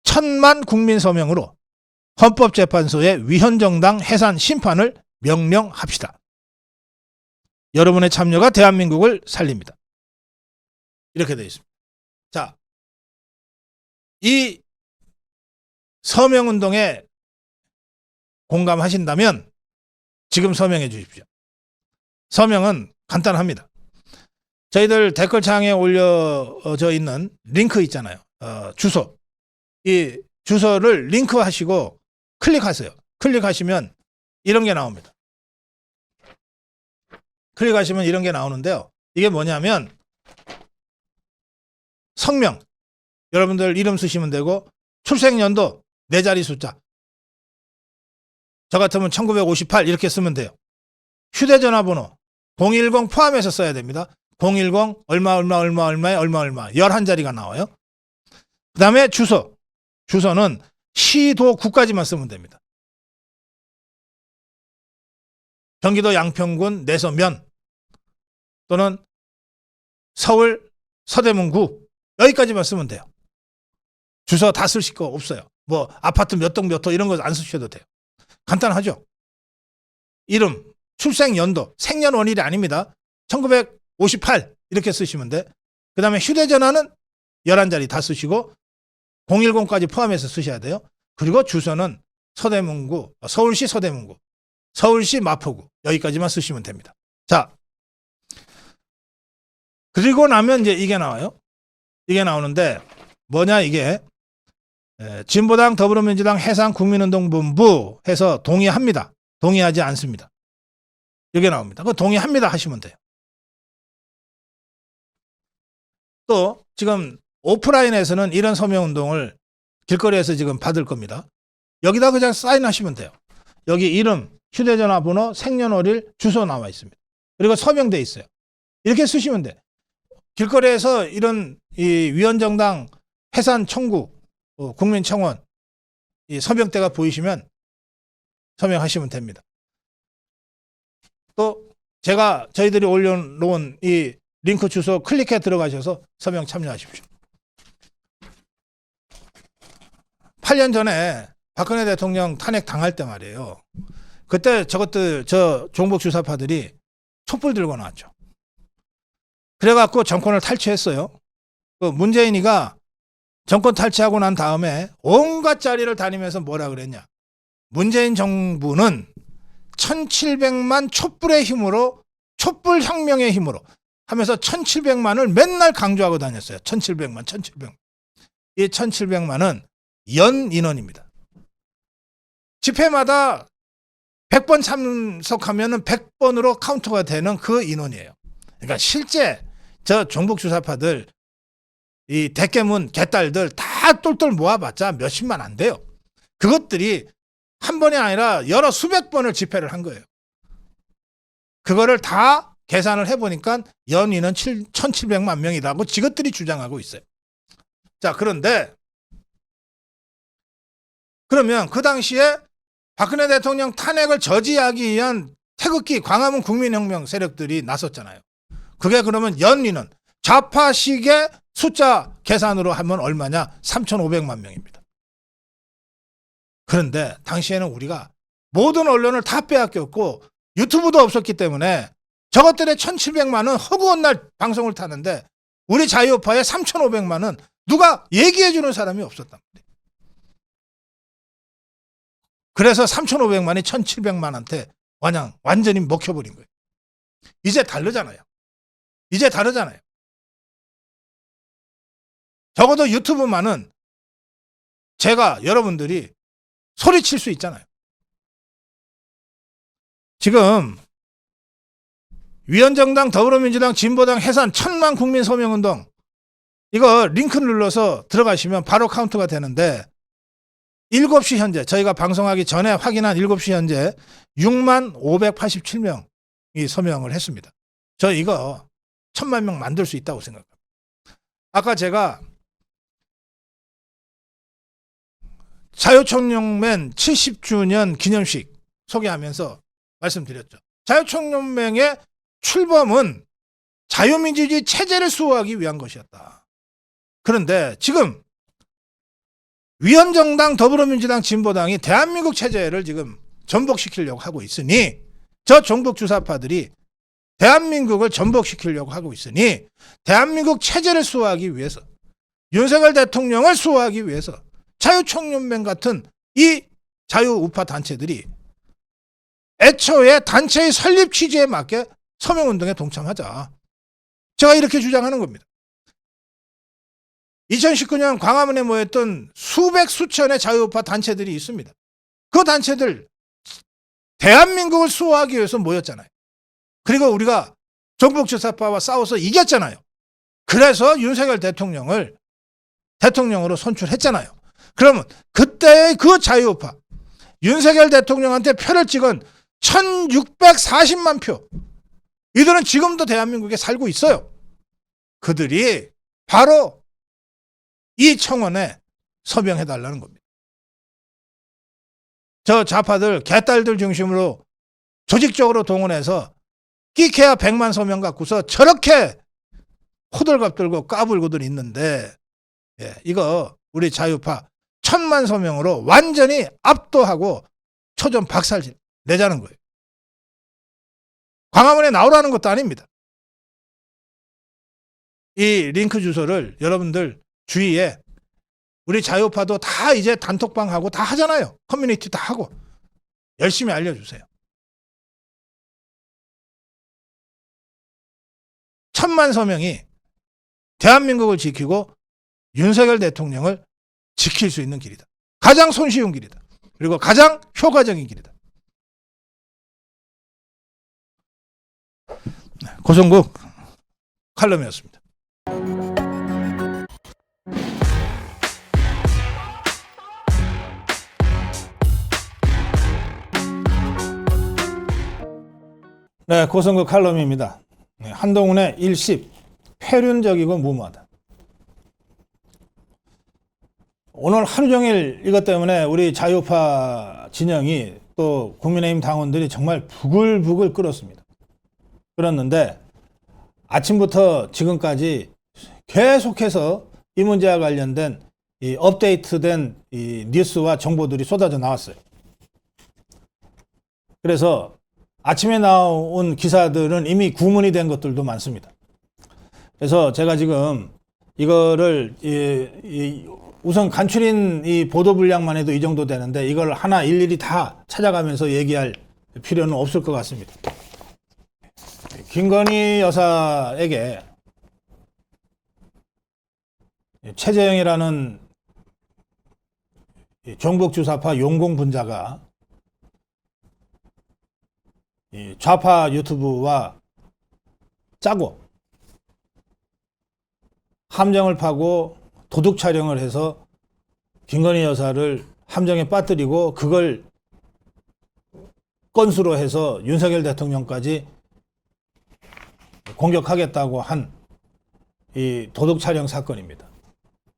1000만 국민 서명으로 헌법재판소에 위헌정당 해산 심판을 명령합시다. 여러분의 참여가 대한민국을 살립니다. 이렇게 되어 있습니다. 자, 이 서명운동에 공감하신다면 지금 서명해 주십시오. 서명은 간단합니다. 저희들 댓글창에 올려져 있는 링크 있잖아요. 주소. 이 주소를 링크하시고 클릭하세요. 클릭하시면 이런 게 나옵니다. 클릭하시면 이런 게 나오는데요. 이게 뭐냐면 성명, 여러분들 이름 쓰시면 되고 출생연도 4자리 숫자, 저 같으면 1958 이렇게 쓰면 돼요. 휴대전화번호 010 포함해서 써야 됩니다. 010 얼마에 얼마 11자리가 나와요. 그 다음에 주소는 시도 구까지만 쓰면 됩니다. 경기도 양평군 내서면 또는 서울 서대문구 여기까지만 쓰면 돼요. 주소 다 쓰실 거 없어요. 뭐 아파트 몇 동 몇 호 이런 거 안 쓰셔도 돼요. 간단하죠. 이름, 출생연도, 생년월일이 아닙니다. 1958 이렇게 쓰시면 돼. 그 다음에 휴대전화는 11자리 다 쓰시고 010까지 포함해서 쓰셔야 돼요. 그리고 주소는 서대문구, 서울시 서대문구, 서울시 마포구 여기까지만 쓰시면 됩니다. 자, 그리고 나면 이제 이게 나와요. 이게 나오는데 뭐냐 이게 진보당 더불어민주당 해상 국민운동본부 해서 동의합니다. 동의하지 않습니다. 이게 나옵니다. 그 동의합니다 하시면 돼요. 또 지금 오프라인에서는 이런 서명운동을 길거리에서 지금 받을 겁니다. 여기다 그냥 사인하시면 돼요. 여기 이름, 휴대전화번호, 생년월일, 주소 나와 있습니다. 그리고 서명돼 있어요. 이렇게 쓰시면 돼. 길거리에서 이런 이 위헌정당 해산 청구, 국민청원 이 서명대가 보이시면 서명하시면 됩니다. 또 제가 저희들이 올려놓은 이 링크 주소 클릭해 들어가셔서 서명 참여하십시오. 8년 전에 박근혜 대통령 탄핵 당할 때 말이에요. 그때 저 종북 주사파들이 촛불 들고 나왔죠. 그래갖고 정권을 탈취했어요. 그 문재인이가 정권 탈취하고 난 다음에 온갖 자리를 다니면서 뭐라 그랬냐. 문재인 정부는 1700만 촛불의 힘으로 촛불 혁명의 힘으로 하면서 1700만을 맨날 강조하고 다녔어요. 1700만. 이 1700만은 연 인원입니다. 집회마다 100번 참석하면 100번으로 카운터가 되는 그 인원이에요. 그러니까 실제 저 종북주사파들, 이 대깨문 개딸들 다 똘똘 모아봤자 몇십만 안 돼요. 그것들이 한 번이 아니라 여러 수백 번을 집회를 한 거예요. 그거를 다 계산을 해보니까 연인은 1700만 명이라고 지것들이 주장하고 있어요. 자, 그런데 그러면 그 당시에 박근혜 대통령 탄핵을 저지하기 위한 태극기 광화문 국민혁명 세력들이 나섰잖아요. 그게 그러면 연인은 좌파식의 숫자 계산으로 하면 얼마냐? 3,500만 명입니다. 그런데 당시에는 우리가 모든 언론을 다 빼앗겼고 유튜브도 없었기 때문에 저것들의 1,700만은 허구한 날 방송을 타는데 우리 자유우파의 3,500만은 누가 얘기해 주는 사람이 없었단 말이에요. 그래서 3,500만이 1,700만한테 완전히 먹혀버린 거예요. 이제 다르잖아요. 적어도 유튜브만은 제가 여러분들이 소리칠 수 있잖아요. 지금 위원정당, 더불어민주당, 진보당 해산 1,000만 국민 서명운동 이거 링크 눌러서 들어가시면 바로 카운트가 되는데 7시 현재 저희가 방송하기 전에 확인한 7시 현재 6만 587명이 서명을 했습니다. 저 이거 1,000만 명 만들 수 있다고 생각합니다. 아까 제가 자유총연맹 70주년 기념식 소개하면서 말씀드렸죠. 자유총연맹의 출범은 자유민주주의 체제를 수호하기 위한 것이었다. 그런데 지금 위원정당, 더불어민주당, 진보당이 대한민국 체제를 지금 전복시키려고 하고 있으니 저 종북주사파들이 대한민국을 전복시키려고 하고 있으니 대한민국 체제를 수호하기 위해서 윤석열 대통령을 수호하기 위해서 자유총연맹 같은 이 자유우파 단체들이 애초에 단체의 설립 취지에 맞게 서명운동에 동참하자. 제가 이렇게 주장하는 겁니다. 2019년 광화문에 모였던 수백 수천의 자유우파 단체들이 있습니다. 그 단체들 대한민국을 수호하기 위해서 모였잖아요. 그리고 우리가 종북주사파와 싸워서 이겼잖아요. 그래서 윤석열 대통령을 대통령으로 선출했잖아요. 그러면 그때의 그 자유우파 윤석열 대통령한테 표를 찍은 1,640만 표 이들은 지금도 대한민국에 살고 있어요. 그들이 바로 이 청원에 서명해달라는 겁니다. 저 좌파들 개딸들 중심으로 조직적으로 동원해서 끼케야 100만 서명 갖고서 저렇게 호들갑 들고 까불고들 있는데 이거 우리 자유파 1,000만 서명으로 완전히 압도하고 초전 박살 내자는 거예요. 광화문에 나오라는 것도 아닙니다. 이 링크 주소를 여러분들 주위에 우리 자유파도 다 이제 단톡방하고 다 하잖아요. 커뮤니티 다 하고 열심히 알려주세요. 1,000만 서명이 대한민국을 지키고 윤석열 대통령을 지킬 수 있는 길이다. 가장 손쉬운 길이다. 그리고 가장 효과적인 길이다. 고성국 칼럼이었습니다. 네, 고성국 칼럼입니다. 한동훈의 일십, 폐륜적이고 무모하다. 오늘 하루 종일 이것 때문에 우리 자유파 진영이 또 국민의힘 당원들이 정말 부글부글 끓었습니다. 끓었는데 아침부터 지금까지 계속해서 이 문제와 관련된 이 업데이트된 이 뉴스와 정보들이 쏟아져 나왔어요. 그래서 아침에 나온 기사들은 이미 구문이 된 것들도 많습니다. 그래서 제가 지금 이거를 우선 간추린 이 보도 분량만 해도 이 정도 되는데 이걸 하나 일일이 다 찾아가면서 얘기할 필요는 없을 것 같습니다. 김건희 여사에게 최재형이라는 종북주사파 용공분자가 좌파 유튜브와 짜고 함정을 파고 도둑 촬영을 해서 김건희 여사를 함정에 빠뜨리고 그걸 건수로 해서 윤석열 대통령까지 공격하겠다고 한 이 도둑 촬영 사건입니다.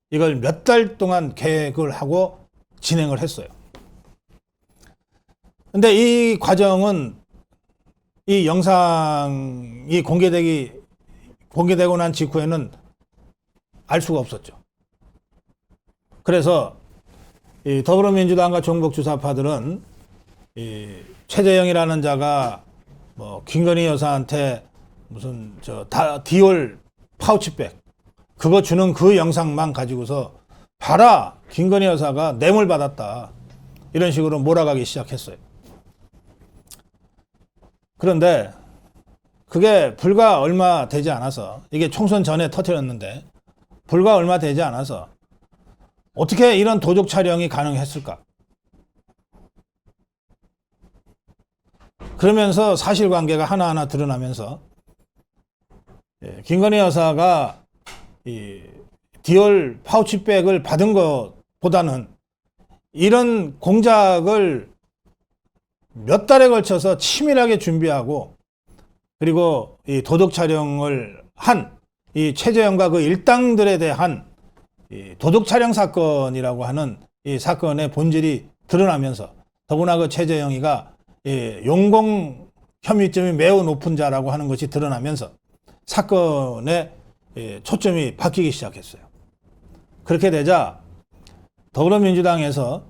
이걸 몇 달 동안 계획을 하고 진행을 했어요. 근데 이 과정은 이 영상이 공개되고 난 직후에는 알 수가 없었죠. 그래서 이 더불어민주당과 종북주사파들은 이 최재형이라는 자가 뭐 김건희 여사한테 무슨 디올 파우치백 그거 주는 그 영상만 가지고서 봐라 김건희 여사가 뇌물 받았다 이런 식으로 몰아가기 시작했어요. 그런데 그게 불과 얼마 되지 않아서 이게 총선 전에 터뜨렸는데 불과 얼마 되지 않아서 어떻게 이런 도둑 촬영이 가능했을까? 그러면서 사실관계가 하나하나 드러나면서 김건희 여사가 이 디올 파우치백을 받은 것보다는 이런 공작을 몇 달에 걸쳐서 치밀하게 준비하고 그리고 이 도둑 촬영을 한 이 최재형과 그 일당들에 대한 이 도둑 촬영 사건이라고 하는 이 사건의 본질이 드러나면서 더구나 그 최재형이가 이 용공 혐의점이 매우 높은 자라고 하는 것이 드러나면서 사건의 초점이 바뀌기 시작했어요. 그렇게 되자 더불어민주당에서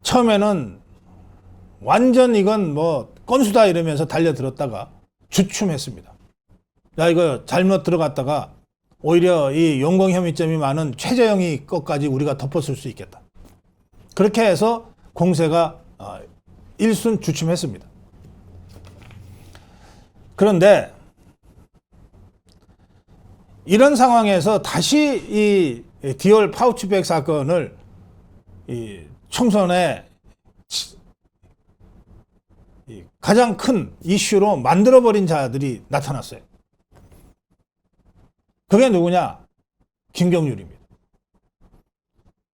처음에는 완전 이건 뭐 건수다 이러면서 달려들었다가 주춤했습니다. 야 이거 잘못 들어갔다가 오히려 이 용공 혐의점이 많은 최재형이 것까지 우리가 덮었을 수 있겠다. 그렇게 해서 공세가 일순 주춤했습니다. 그런데 이런 상황에서 다시 이 디올 파우치백 사건을 이 총선에 가장 큰 이슈로 만들어버린 자들이 나타났어요. 그게 누구냐? 김경률입니다.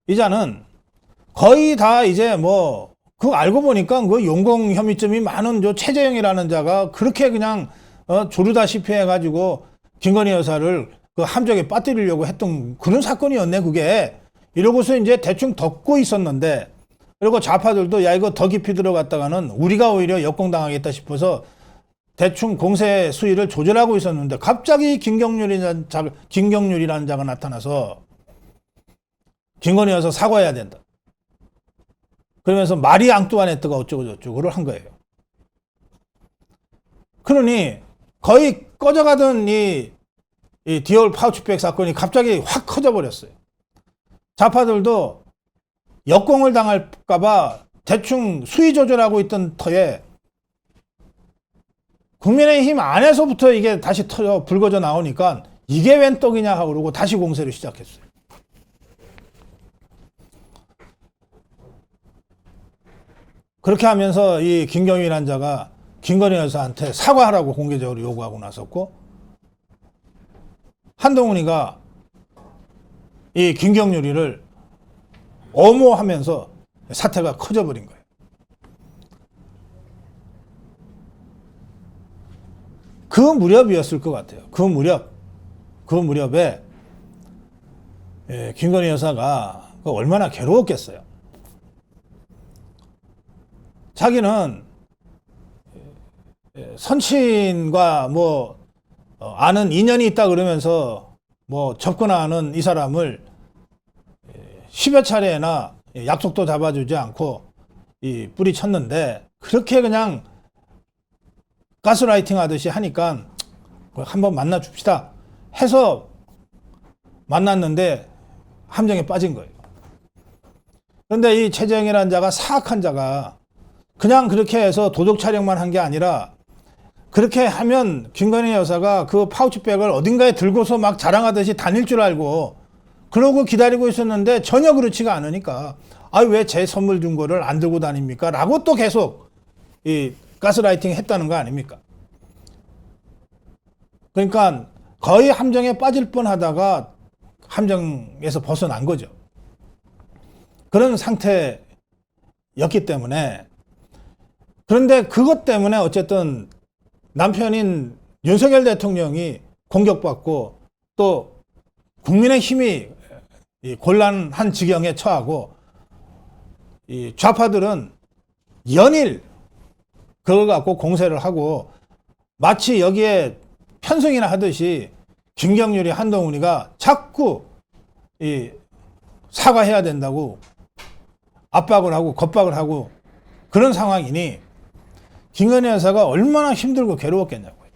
이 자는 거의 다 이제 뭐, 그거 알고 보니까 그 용공 혐의점이 많은 저 최재형이라는 자가 그렇게 그냥 조르다시피 해가지고 김건희 여사를 그 함정에 빠뜨리려고 했던 그런 사건이었네, 그게. 이러고서 이제 대충 덮고 있었는데, 그리고 좌파들도 야, 이거 더 깊이 들어갔다가는 우리가 오히려 역공당하겠다 싶어서 대충 공세 수위를 조절하고 있었는데 갑자기 김경률이라는 자가 나타나서 김건희 여사 사과해야 된다. 그러면서 마리 앙뚜아네트가 어쩌고저쩌고를 한 거예요. 그러니 거의 꺼져가던 이 디올 파우치백 사건이 갑자기 확 커져버렸어요. 좌파들도 역공을 당할까봐 대충 수위 조절하고 있던 터에 국민의힘 안에서부터 이게 다시 불거져 나오니까 이게 웬 떡이냐 하고 그러고 다시 공세를 시작했어요. 그렇게 하면서 이 김경일이라는 자가 김건희 여사한테 사과하라고 공개적으로 요구하고 나섰고, 한동훈이가 이 김경률이를 엄호하면서 사태가 커져버린 거예요. 그 무렵이었을 것 같아요. 그 무렵에 김건희 여사가 얼마나 괴로웠겠어요. 자기는 선친과 뭐 아는 인연이 있다 그러면서 뭐 접근하는 이 사람을 10여 차례나 약속도 잡아주지 않고 뿌리쳤는데, 그렇게 그냥 가스라이팅 하듯이 하니까 한번 만나 줍시다 해서 만났는데 함정에 빠진 거예요. 그런데 이 최재형이라는 자가 사악한 자가 그냥 그렇게 해서 도둑 촬영만 한 게 아니라 그렇게 하면 김건희 여사가 그 파우치백을 어딘가에 들고서 막 자랑하듯이 다닐 줄 알고 그러고 기다리고 있었는데 전혀 그렇지가 않으니까 왜 제 선물 준 거를 안 들고 다닙니까? 라고 또 계속 이 가스라이팅 했다는 거 아닙니까? 그러니까 거의 함정에 빠질 뻔하다가 함정에서 벗어난 거죠. 그런 상태였기 때문에. 그런데 그것 때문에 어쨌든 남편인 윤석열 대통령이 공격받고 또 국민의힘이 곤란한 지경에 처하고 이 좌파들은 연일 그걸 갖고 공세를 하고 마치 여기에 편승이나 하듯이 김경률이 한동훈이가 자꾸 사과해야 된다고 압박을 하고 겁박을 하고 그런 상황이니 김건희 여사가 얼마나 힘들고 괴로웠겠냐고요.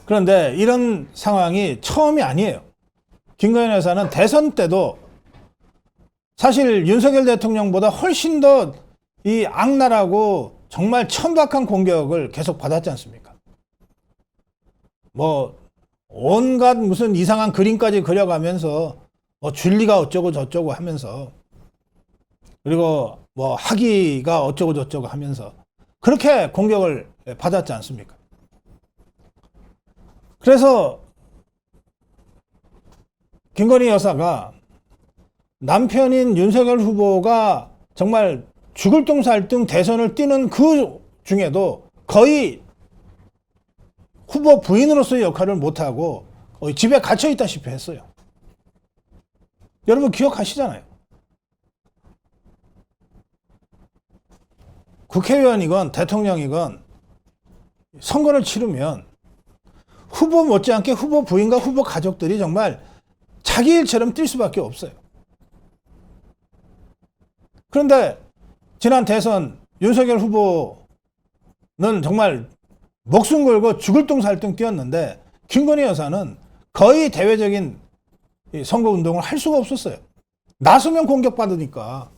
그런데 이런 상황이 처음이 아니에요. 김건희 여사는 대선 때도 사실 윤석열 대통령보다 훨씬 더 이 악랄하고 정말 천박한 공격을 계속 받았지 않습니까? 뭐 온갖 무슨 이상한 그림까지 그려가면서 뭐 줄리가 어쩌고 저쩌고 하면서 그리고 뭐 학위가 어쩌고 저쩌고 하면서 그렇게 공격을 받았지 않습니까? 그래서 김건희 여사가 남편인 윤석열 후보가 정말 죽을 둥 살 둥 대선을 뛰는 그 중에도 거의 후보 부인으로서의 역할을 못하고 집에 갇혀 있다시피 했어요. 여러분 기억하시잖아요. 국회의원이건 대통령이건 선거를 치르면 후보 못지않게 후보 부인과 후보 가족들이 정말 자기 일처럼 뛸 수밖에 없어요. 그런데 지난 대선 윤석열 후보는 정말 목숨 걸고 죽을 둥 살 둥 뛰었는데 김건희 여사는 거의 대외적인 선거운동을 할 수가 없었어요. 나서면 공격받으니까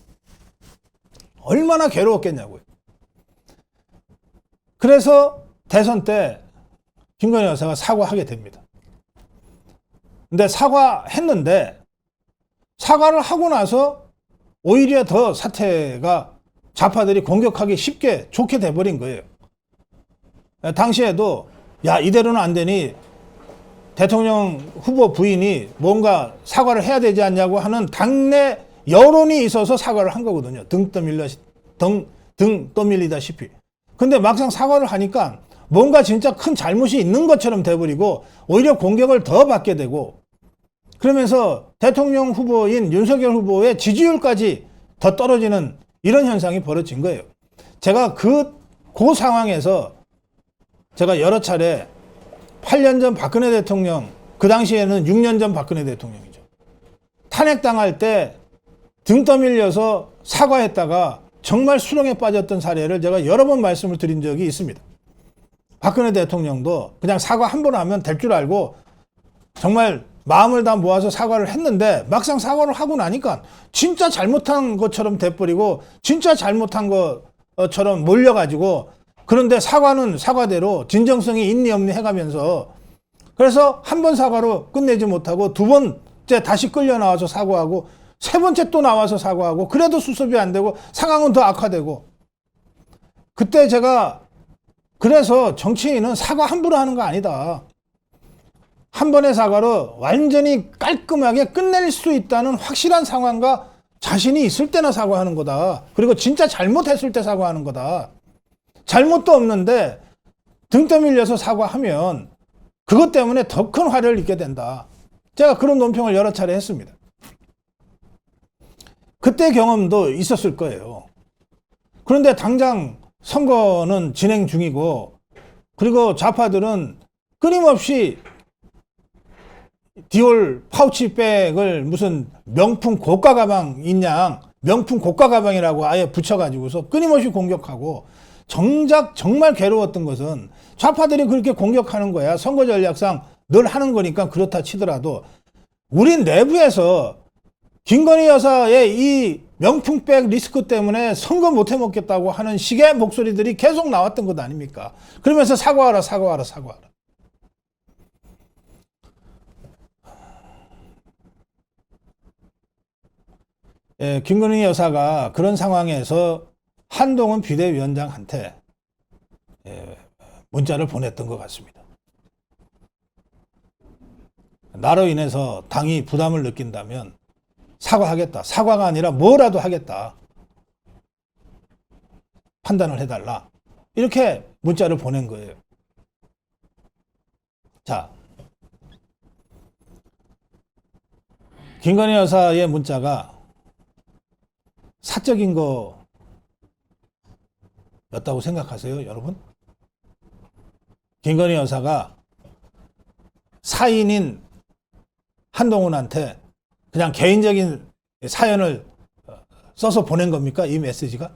얼마나 괴로웠겠냐고요. 그래서 대선 때 김건희 여사가 사과하게 됩니다. 근데 사과했는데 사과를 하고 나서 오히려 더 사태가 좌파들이 공격하기 쉽게 좋게 돼버린 거예요. 당시에도 이대로는 안 되니 대통령 후보 부인이 뭔가 사과를 해야 되지 않냐고 하는 당내 여론이 있어서 사과를 한 거거든요. 등 떠밀리다시피. 근데 막상 사과를 하니까 뭔가 진짜 큰 잘못이 있는 것처럼 돼버리고 오히려 공격을 더 받게 되고 그러면서 대통령 후보인 윤석열 후보의 지지율까지 더 떨어지는 이런 현상이 벌어진 거예요. 제가 그 상황에서 제가 여러 차례 8년 전 박근혜 대통령, 그 당시에는 6년 전 박근혜 대통령이죠. 탄핵당할 때 등 떠밀려서 사과했다가 정말 수렁에 빠졌던 사례를 제가 여러 번 말씀을 드린 적이 있습니다. 박근혜 대통령도 그냥 사과 한 번 하면 될 줄 알고 정말 마음을 다 모아서 사과를 했는데 막상 사과를 하고 나니까 진짜 잘못한 것처럼 돼버리고 진짜 잘못한 것처럼 몰려가지고 그런데 사과는 사과대로 진정성이 있니 없니 해가면서 그래서 한 번 사과로 끝내지 못하고 두 번째 다시 끌려 나와서 사과하고 세 번째 또 나와서 사과하고 그래도 수습이 안 되고 상황은 더 악화되고 그때 제가 그래서 정치인은 사과 함부로 하는 거 아니다. 한 번의 사과로 완전히 깔끔하게 끝낼 수 있다는 확실한 상황과 자신이 있을 때나 사과하는 거다. 그리고 진짜 잘못했을 때 사과하는 거다. 잘못도 없는데 등 떠밀려서 사과하면 그것 때문에 더 큰 화를 입게 된다. 제가 그런 논평을 여러 차례 했습니다. 그때 경험도 있었을 거예요. 그런데 당장 선거는 진행 중이고 그리고 좌파들은 끊임없이 디올 파우치백을 무슨 명품 고가 가방 있냐 명품 고가 가방이라고 아예 붙여가지고서 끊임없이 공격하고 정작 정말 괴로웠던 것은 좌파들이 그렇게 공격하는 거야. 선거 전략상 늘 하는 거니까 그렇다 치더라도 우리 내부에서 김건희 여사의 이 명품백 리스크 때문에 선거 못 해먹겠다고 하는 식의 목소리들이 계속 나왔던 것 아닙니까? 그러면서 사과하라, 사과하라, 사과하라. 예, 김건희 여사가 그런 상황에서 한동훈 비대위원장한테 문자를 보냈던 것 같습니다. 나로 인해서 당이 부담을 느낀다면 사과하겠다. 사과가 아니라 뭐라도 하겠다. 판단을 해달라. 이렇게 문자를 보낸 거예요. 자, 김건희 여사의 문자가 사적인 거였다고 생각하세요, 여러분? 김건희 여사가 사인인 한동훈한테 그냥 개인적인 사연을 써서 보낸 겁니까? 이 메시지가?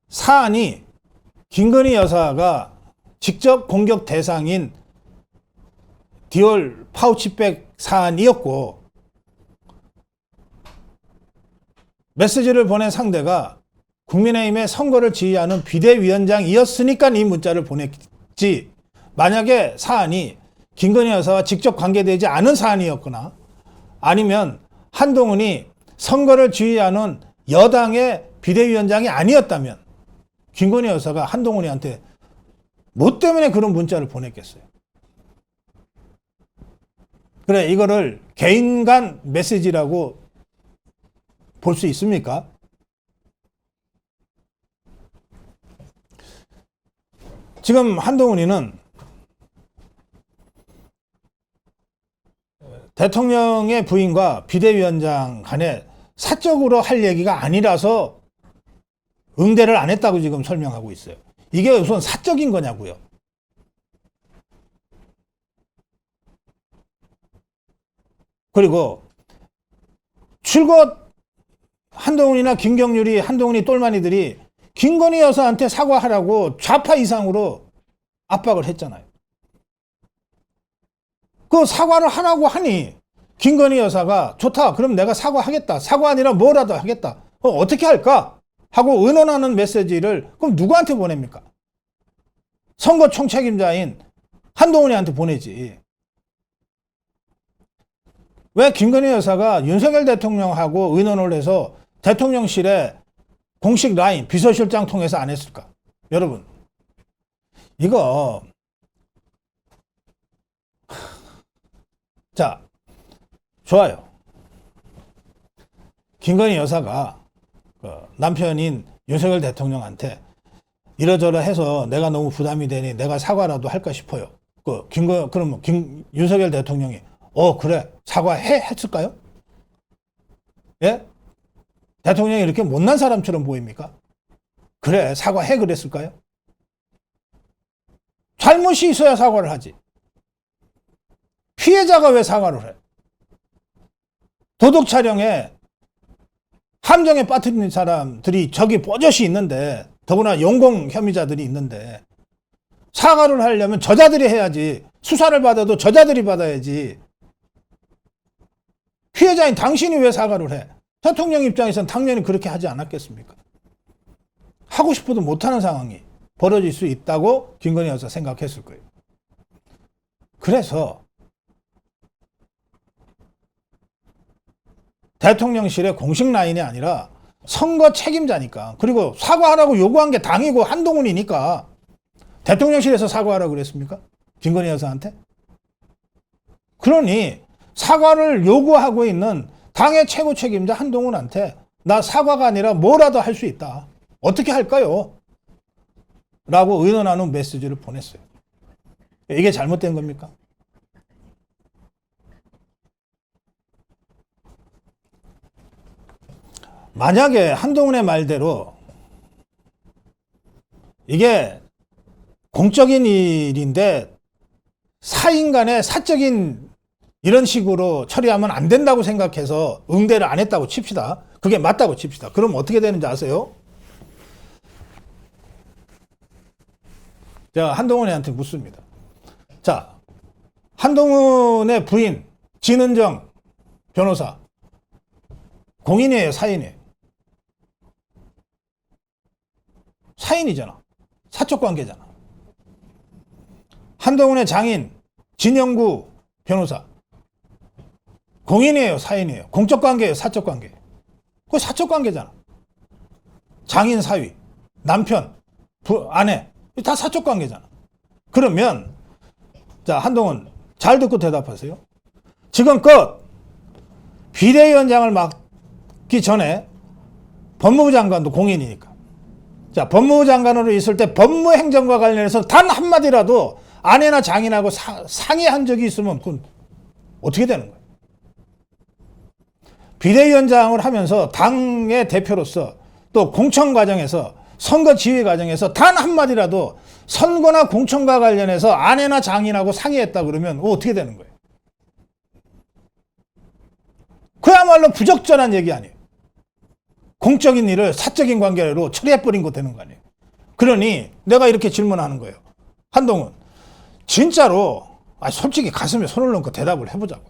사안이 김건희 여사가 직접 공격 대상인 디올 파우치백 사안이었고, 메시지를 보낸 상대가 국민의힘의 선거를 지휘하는 비대위원장이었으니까 이 문자를 보냈지, 만약에 사안이 김건희 여사와 직접 관계되지 않은 사안이었거나 아니면 한동훈이 선거를 지휘하는 여당의 비대위원장이 아니었다면 김건희 여사가 한동훈이한테 뭐 때문에 그런 문자를 보냈겠어요? 그래, 이거를 개인 간 메시지라고 볼 수 있습니까? 지금 한동훈이는 대통령의 부인과 비대위원장 간에 사적으로 할 얘기가 아니라서 응대를 안 했다고 지금 설명하고 있어요. 이게 우선 사적인 거냐고요. 그리고 출거 한동훈이나 김경률이, 한동훈이 똘마니들이 김건희 여사한테 사과하라고 좌파 이상으로 압박을 했잖아요. 그 사과를 하라고 하니 김건희 여사가 좋다, 그럼 내가 사과하겠다, 사과 아니라 뭐라도 하겠다, 어떻게 할까 하고 의논하는 메시지를 그럼 누구한테 보냅니까? 선거 총책임자인 한동훈이한테 보내지. 왜 김건희 여사가 윤석열 대통령하고 의논을 해서 대통령실에 공식 라인 비서실장 통해서 안 했을까? 여러분, 이거 자, 좋아요. 김건희 여사가 남편인 윤석열 대통령한테 이러저러 해서 내가 너무 부담이 되니 내가 사과라도 할까 싶어요. 그럼 윤석열 대통령이 그래, 사과해 했을까요? 예? 대통령이 이렇게 못난 사람처럼 보입니까? 그래, 사과해 그랬을까요? 잘못이 있어야 사과를 하지. 피해자가 왜 사과를 해? 도덕 촬영에 함정에 빠뜨리는 사람들이 저기 뽀젓이 있는데, 더구나 용공 혐의자들이 있는데 사과를 하려면 저자들이 해야지. 수사를 받아도 저자들이 받아야지. 피해자인 당신이 왜 사과를 해? 대통령 입장에서는 당연히 그렇게 하지 않았겠습니까? 하고 싶어도 못하는 상황이 벌어질 수 있다고 김건희 여사 생각했을 거예요. 그래서 대통령실의 공식 라인이 아니라 선거 책임자니까, 그리고 사과하라고 요구한 게 당이고 한동훈이니까 대통령실에서 사과하라고 그랬습니까? 김건희 여사한테? 그러니 사과를 요구하고 있는 당의 최고 책임자 한동훈한테 나 사과가 아니라 뭐라도 할 수 있다, 어떻게 할까요? 라고 의논하는 메시지를 보냈어요. 이게 잘못된 겁니까? 만약에 한동훈의 말대로 이게 공적인 일인데 사인 간의 사적인 이런 식으로 처리하면 안 된다고 생각해서 응대를 안 했다고 칩시다. 그게 맞다고 칩시다. 그럼 어떻게 되는지 아세요? 제가 한동훈이한테 묻습니다. 자, 한동훈의 부인 진은정 변호사. 공인이에요, 사인이에요? 사인이잖아. 사적 관계잖아. 한동훈의 장인 진영구 변호사. 공인이에요, 사인이에요? 공적 관계예요, 사적 관계예요? 그거 사적 관계잖아. 장인 사위, 남편, 아내, 다 사적 관계잖아. 그러면 자, 한동훈 잘 듣고 대답하세요. 지금껏 비대위원장을 맡기 전에 법무부 장관도 공인이니까. 자, 법무부 장관으로 있을 때 법무행정과 관련해서 단 한마디라도 아내나 장인하고 상의한 적이 있으면 그건 어떻게 되는 거예요? 비대위원장을 하면서 당의 대표로서 또 공천 과정에서 선거 지휘 과정에서 단 한마디라도 선거나 공천과 관련해서 아내나 장인하고 상의했다 그러면 어떻게 되는 거예요? 그야말로 부적절한 얘기 아니에요. 공적인 일을 사적인 관계로 처리해버린 거 되는 거 아니에요. 그러니 내가 이렇게 질문하는 거예요. 한동훈, 진짜로 솔직히 가슴에 손을 넣고 대답을 해보자고.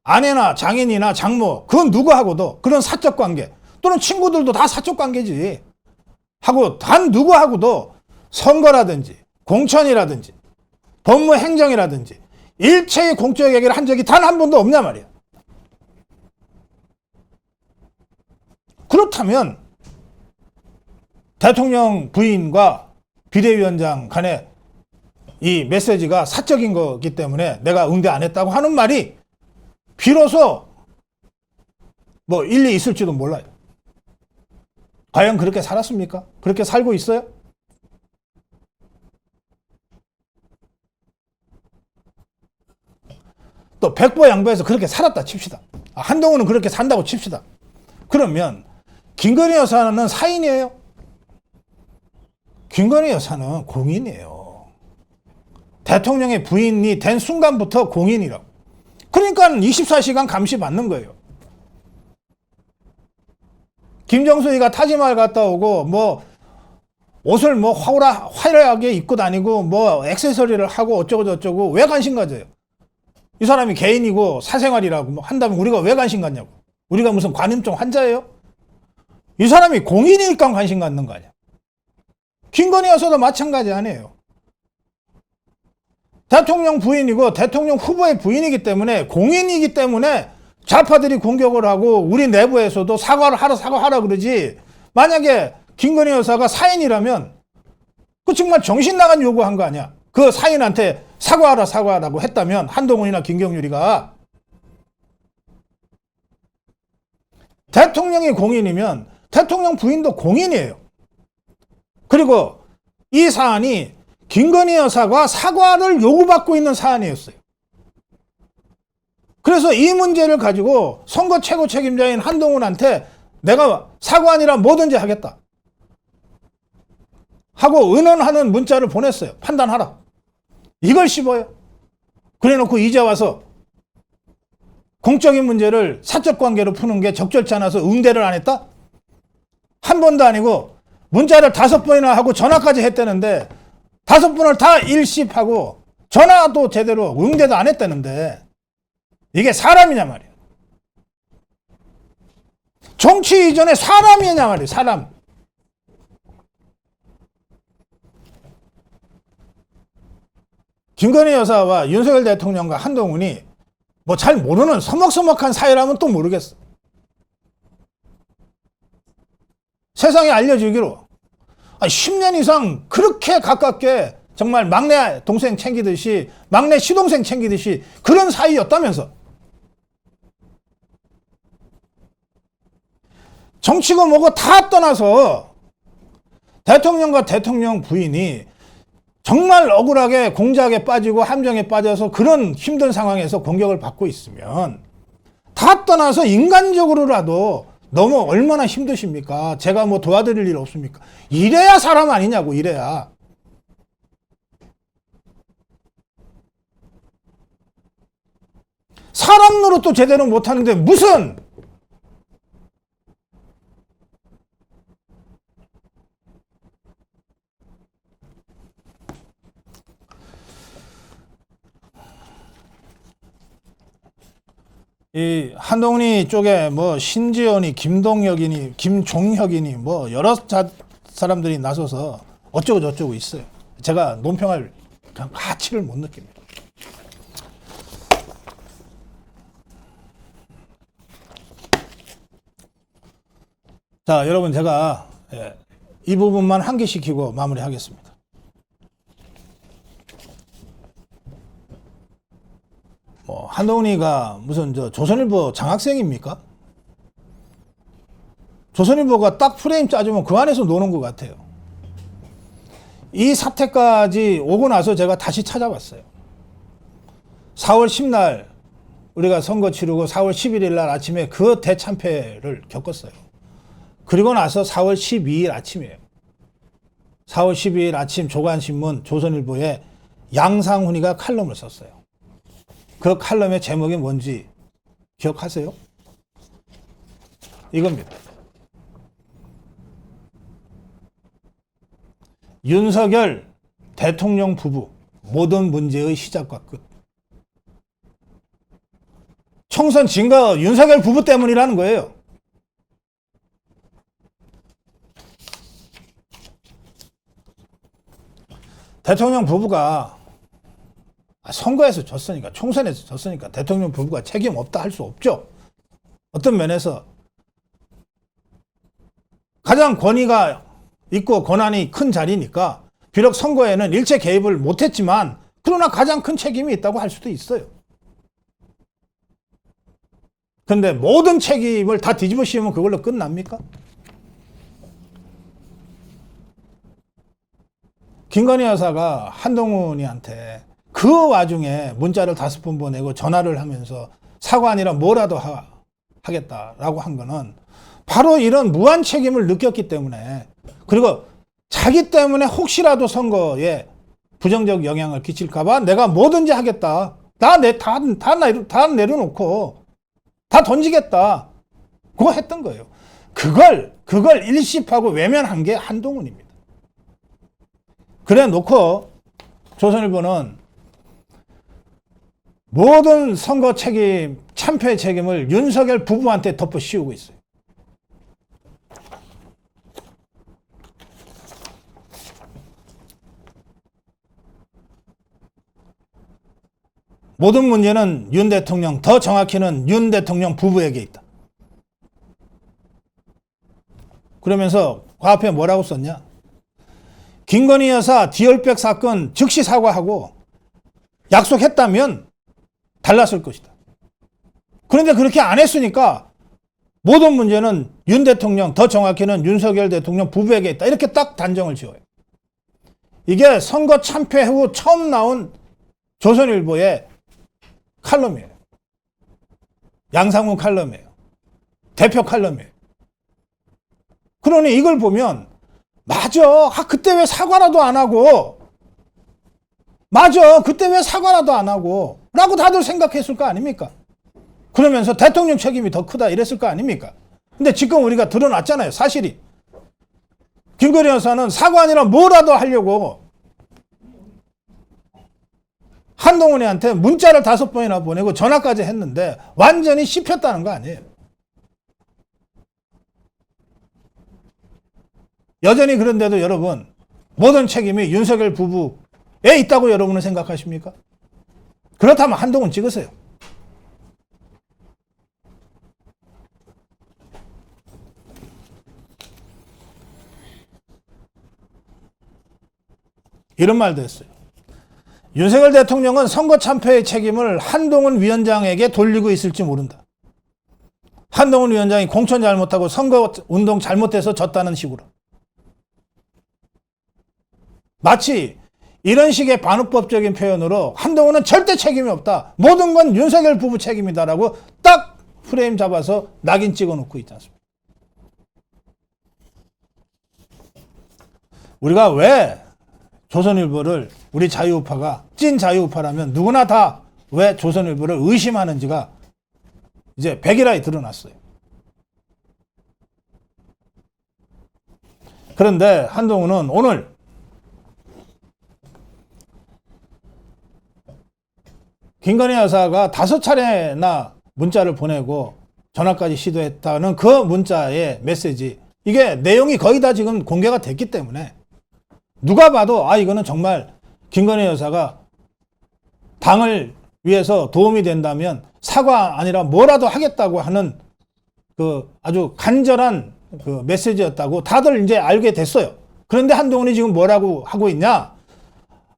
아내나 장인이나 장모, 그건 누구하고도 그런 사적 관계 또는 친구들도 다 사적 관계지 하고 단 누구하고도 선거라든지 공천이라든지 법무행정이라든지 일체의 공적 얘기를 한 적이 단 한 번도 없냐 말이야. 그렇다면 대통령 부인과 비대위원장 간에 이 메시지가 사적인 거기 때문에 내가 응대 안 했다고 하는 말이 비로소 뭐 일리 있을지도 몰라요. 과연 그렇게 살았습니까? 그렇게 살고 있어요? 또 백보양보해서 그렇게 살았다 칩시다. 한동훈은 그렇게 산다고 칩시다. 그러면 김건희 여사는 사인이에요? 김건희 여사는 공인이에요. 대통령의 부인이 된 순간부터 공인이라고. 그러니까 24시간 감시 받는 거예요. 김정수이가 타지말 갔다 오고 뭐 옷을 뭐 화려하게 입고 다니고 뭐 액세서리를 하고 어쩌고 저쩌고 왜 관심 가져요? 이 사람이 개인이고 사생활이라고 한다면 우리가 왜 관심 갖냐고. 우리가 무슨 관음증 환자예요? 이 사람이 공인이니까 관심 갖는 거 아니야. 김건희 여사도 마찬가지 아니에요. 대통령 부인이고 대통령 후보의 부인이기 때문에 공인이기 때문에 좌파들이 공격을 하고 우리 내부에서도 사과하라 그러지. 만약에 김건희 여사가 사인이라면 그 정말 정신 나간 요구한 거 아니야. 그 사인한테 사과하라고 했다면 한동훈이나 김경률이가 대통령이 공인이면 대통령 부인도 공인이에요. 그리고 이 사안이 김건희 여사가 사과를 요구받고 있는 사안이었어요. 그래서 이 문제를 가지고 선거 최고 책임자인 한동훈한테 내가 사과하니라 뭐든지 하겠다 하고 의논하는 문자를 보냈어요. 판단하라. 이걸 씹어요. 그래놓고 이제 와서 공적인 문제를 사적 관계로 푸는 게 적절치 않아서 응대를 안 했다? 한 번도 아니고 문자를 5번이나 하고 전화까지 했다는데 5번을 다 일십하고 전화도 제대로 응대도 안 했다는데 이게 사람이냐 말이야. 정치 이전에 사람이냐 말이야. 사람. 김건희 여사와 윤석열 대통령과 한동훈이 뭐 잘 모르는 서먹서먹한 사이라면 또 모르겠어. 세상에 알려지기로 10년 이상 그렇게 가깝게 정말 막내 동생 챙기듯이 막내 시동생 챙기듯이 그런 사이였다면서. 정치고 뭐고 다 떠나서 대통령과 대통령 부인이 정말 억울하게 공작에 빠지고 함정에 빠져서 그런 힘든 상황에서 공격을 받고 있으면 다 떠나서 인간적으로라도 너무 얼마나 힘드십니까? 제가 뭐 도와드릴 일 없습니까? 이래야 사람 아니냐고. 이래야. 사람 노릇도 제대로 못하는데 무슨 이 한동훈이 쪽에 뭐 신지연이, 김동혁이니, 김종혁이니 뭐 여러 사람들이 나서서 어쩌고 저쩌고 있어요. 제가 논평할 그냥 가치를 못 느낍니다. 자, 여러분 제가 이 부분만 한계시키고 마무리하겠습니다. 뭐 한동훈이가 무슨 저 조선일보 장학생입니까? 조선일보가 딱 프레임 짜주면 그 안에서 노는 것 같아요. 이 사태까지 오고 나서 제가 다시 찾아봤어요. 4월 10날 우리가 선거 치르고 4월 11일 날 아침에 그 대참패를 겪었어요. 그리고 나서 4월 12일 아침이에요. 4월 12일 아침 조간신문 조선일보에 양상훈이가 칼럼을 썼어요. 그 칼럼의 제목이 뭔지 기억하세요? 이겁니다. 윤석열 대통령 부부 모든 문제의 시작과 끝. 총선 진 거 윤석열 부부 때문이라는 거예요. 대통령 부부가 선거에서 졌으니까, 총선에서 졌으니까 대통령 부부가 책임 없다 할 수 없죠. 어떤 면에서 가장 권위가 있고 권한이 큰 자리니까 비록 선거에는 일체 개입을 못했지만 그러나 가장 큰 책임이 있다고 할 수도 있어요. 그런데 모든 책임을 다 뒤집어 씌우면 그걸로 끝납니까? 김건희 여사가 한동훈이한테 그 와중에 문자를 5번 보내고 전화를 하면서 사과 아니라 뭐라도 하겠다라고 한 거는 바로 이런 무한 책임을 느꼈기 때문에, 그리고 자기 때문에 혹시라도 선거에 부정적 영향을 끼칠까봐 내가 뭐든지 하겠다. 다 내려놓고 다 던지겠다. 그거 했던 거예요. 그걸 일십하고 외면한 게 한동훈입니다. 그래 놓고 조선일보는 모든 선거 책임, 참패 책임을 윤석열 부부한테 덮어 씌우고 있어요. 모든 문제는 윤 대통령, 더 정확히는 윤 대통령 부부에게 있다. 그러면서 그 앞에 뭐라고 썼냐? 김건희 여사 디얼백 사건 즉시 사과하고 약속했다면 달랐을 것이다. 그런데 그렇게 안 했으니까 모든 문제는 윤 대통령, 더 정확히는 윤석열 대통령 부부에게 있다. 이렇게 딱 단정을 지어요. 이게 선거 참패 후 처음 나온 조선일보의 칼럼이에요. 양상훈 칼럼이에요. 대표 칼럼이에요. 그러니 이걸 보면 맞아. 그때 왜 사과라도 안 하고, 맞아. 그때 왜 사과라도 안 하고 라고 다들 생각했을 거 아닙니까? 그러면서 대통령 책임이 더 크다 이랬을 거 아닙니까? 근데 지금 우리가 드러났잖아요. 사실이. 김건희 여사는 사과 아니라 뭐라도 하려고 한동훈이한테 문자를 5번이나 보내고 전화까지 했는데 완전히 씹혔다는 거 아니에요. 여전히 그런데도 여러분, 모든 책임이 윤석열 부부에 있다고 여러분은 생각하십니까? 그렇다면 한동훈 찍으세요. 이런 말도 했어요. 윤석열 대통령은 선거 참패의 책임을 한동훈 위원장에게 돌리고 있을지 모른다. 한동훈 위원장이 공천 잘못하고 선거 운동 잘못해서 졌다는 식으로. 마치 이런 식의 반응법적인 표현으로 한동훈은 절대 책임이 없다. 모든 건 윤석열 부부 책임이다라고 딱 프레임 잡아서 낙인 찍어놓고 있지 않습니까? 우리가 왜 조선일보를, 우리 자유우파가 찐 자유우파라면 누구나 다 왜 조선일보를 의심하는지가 이제 백일하에 드러났어요. 그런데 한동훈은 오늘 김건희 여사가 5차례나 문자를 보내고 전화까지 시도했다는 그 문자의 메시지, 이게 내용이 거의 다 지금 공개가 됐기 때문에 누가 봐도 아, 이거는 정말 김건희 여사가 당을 위해서 도움이 된다면 사과 아니라 뭐라도 하겠다고 하는 그 아주 간절한 그 메시지였다고 다들 이제 알게 됐어요. 그런데 한동훈이 지금 뭐라고 하고 있냐?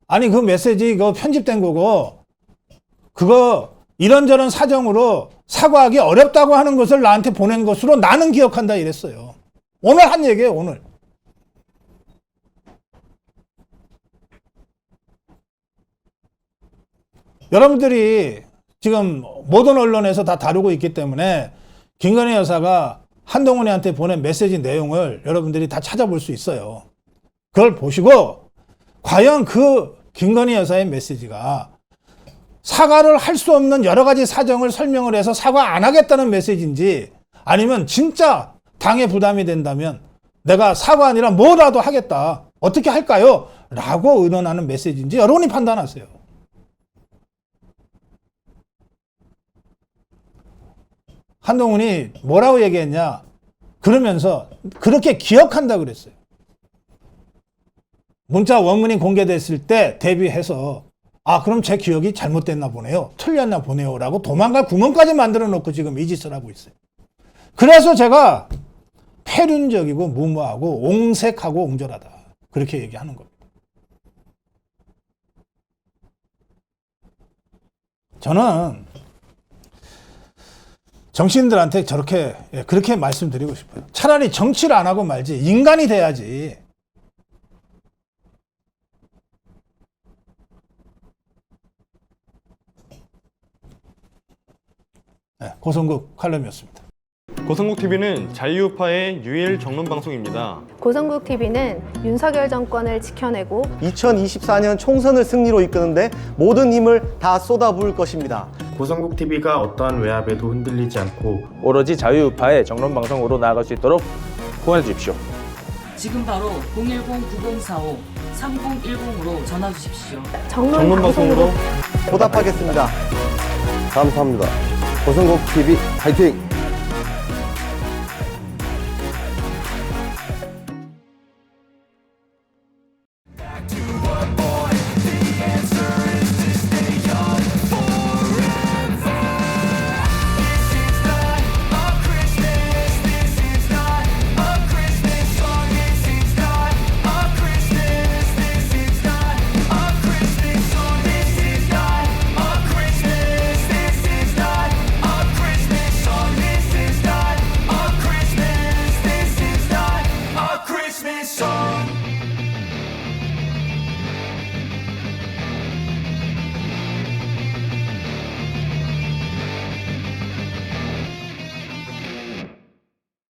아니, 그 메시지 그거 편집된 거고 그거 이런저런 사정으로 사과하기 어렵다고 하는 것을 나한테 보낸 것으로 나는 기억한다 이랬어요. 오늘 한 얘기예요, 오늘. 여러분들이 지금 모든 언론에서 다 다루고 있기 때문에 김건희 여사가 한동훈이한테 보낸 메시지 내용을 여러분들이 다 찾아볼 수 있어요. 그걸 보시고 과연 그 김건희 여사의 메시지가 사과를 할 수 없는 여러 가지 사정을 설명을 해서 사과 안 하겠다는 메시지인지, 아니면 진짜 당에 부담이 된다면 내가 사과 아니라 뭐라도 하겠다, 어떻게 할까요? 라고 의논하는 메시지인지 여러분이 판단하세요. 한동훈이 뭐라고 얘기했냐? 그러면서 그렇게 기억한다 그랬어요. 문자 원문이 공개됐을 때 대비해서 아, 그럼 제 기억이 잘못됐나 보네요, 틀렸나 보네요 라고 도망갈 구멍까지 만들어 놓고 지금 이 짓을 하고 있어요. 그래서 제가 폐륜적이고 무모하고 옹색하고 옹졸하다 그렇게 얘기하는 겁니다. 저는 정치인들한테 그렇게 말씀드리고 싶어요. 차라리 정치를 안 하고 말지 인간이 돼야지. 네, 고성국 칼럼이었습니다. 고성국 TV는 자유우파의 유일 정론 방송입니다. 고성국 TV는 윤석열 정권을 지켜내고 2024년 총선을 승리로 이끄는데 모든 힘을 다 쏟아부을 것입니다. 고성국 TV가 어떠한 외압에도 흔들리지 않고 오로지 자유우파의 정론 방송으로 나아갈 수 있도록 후원해 주십시오. 지금 바로 010-9045-3010으로 전화 주십시오. 정론 방송으로 보답하겠습니다. 감사합니다. 고성국 TV 화이팅!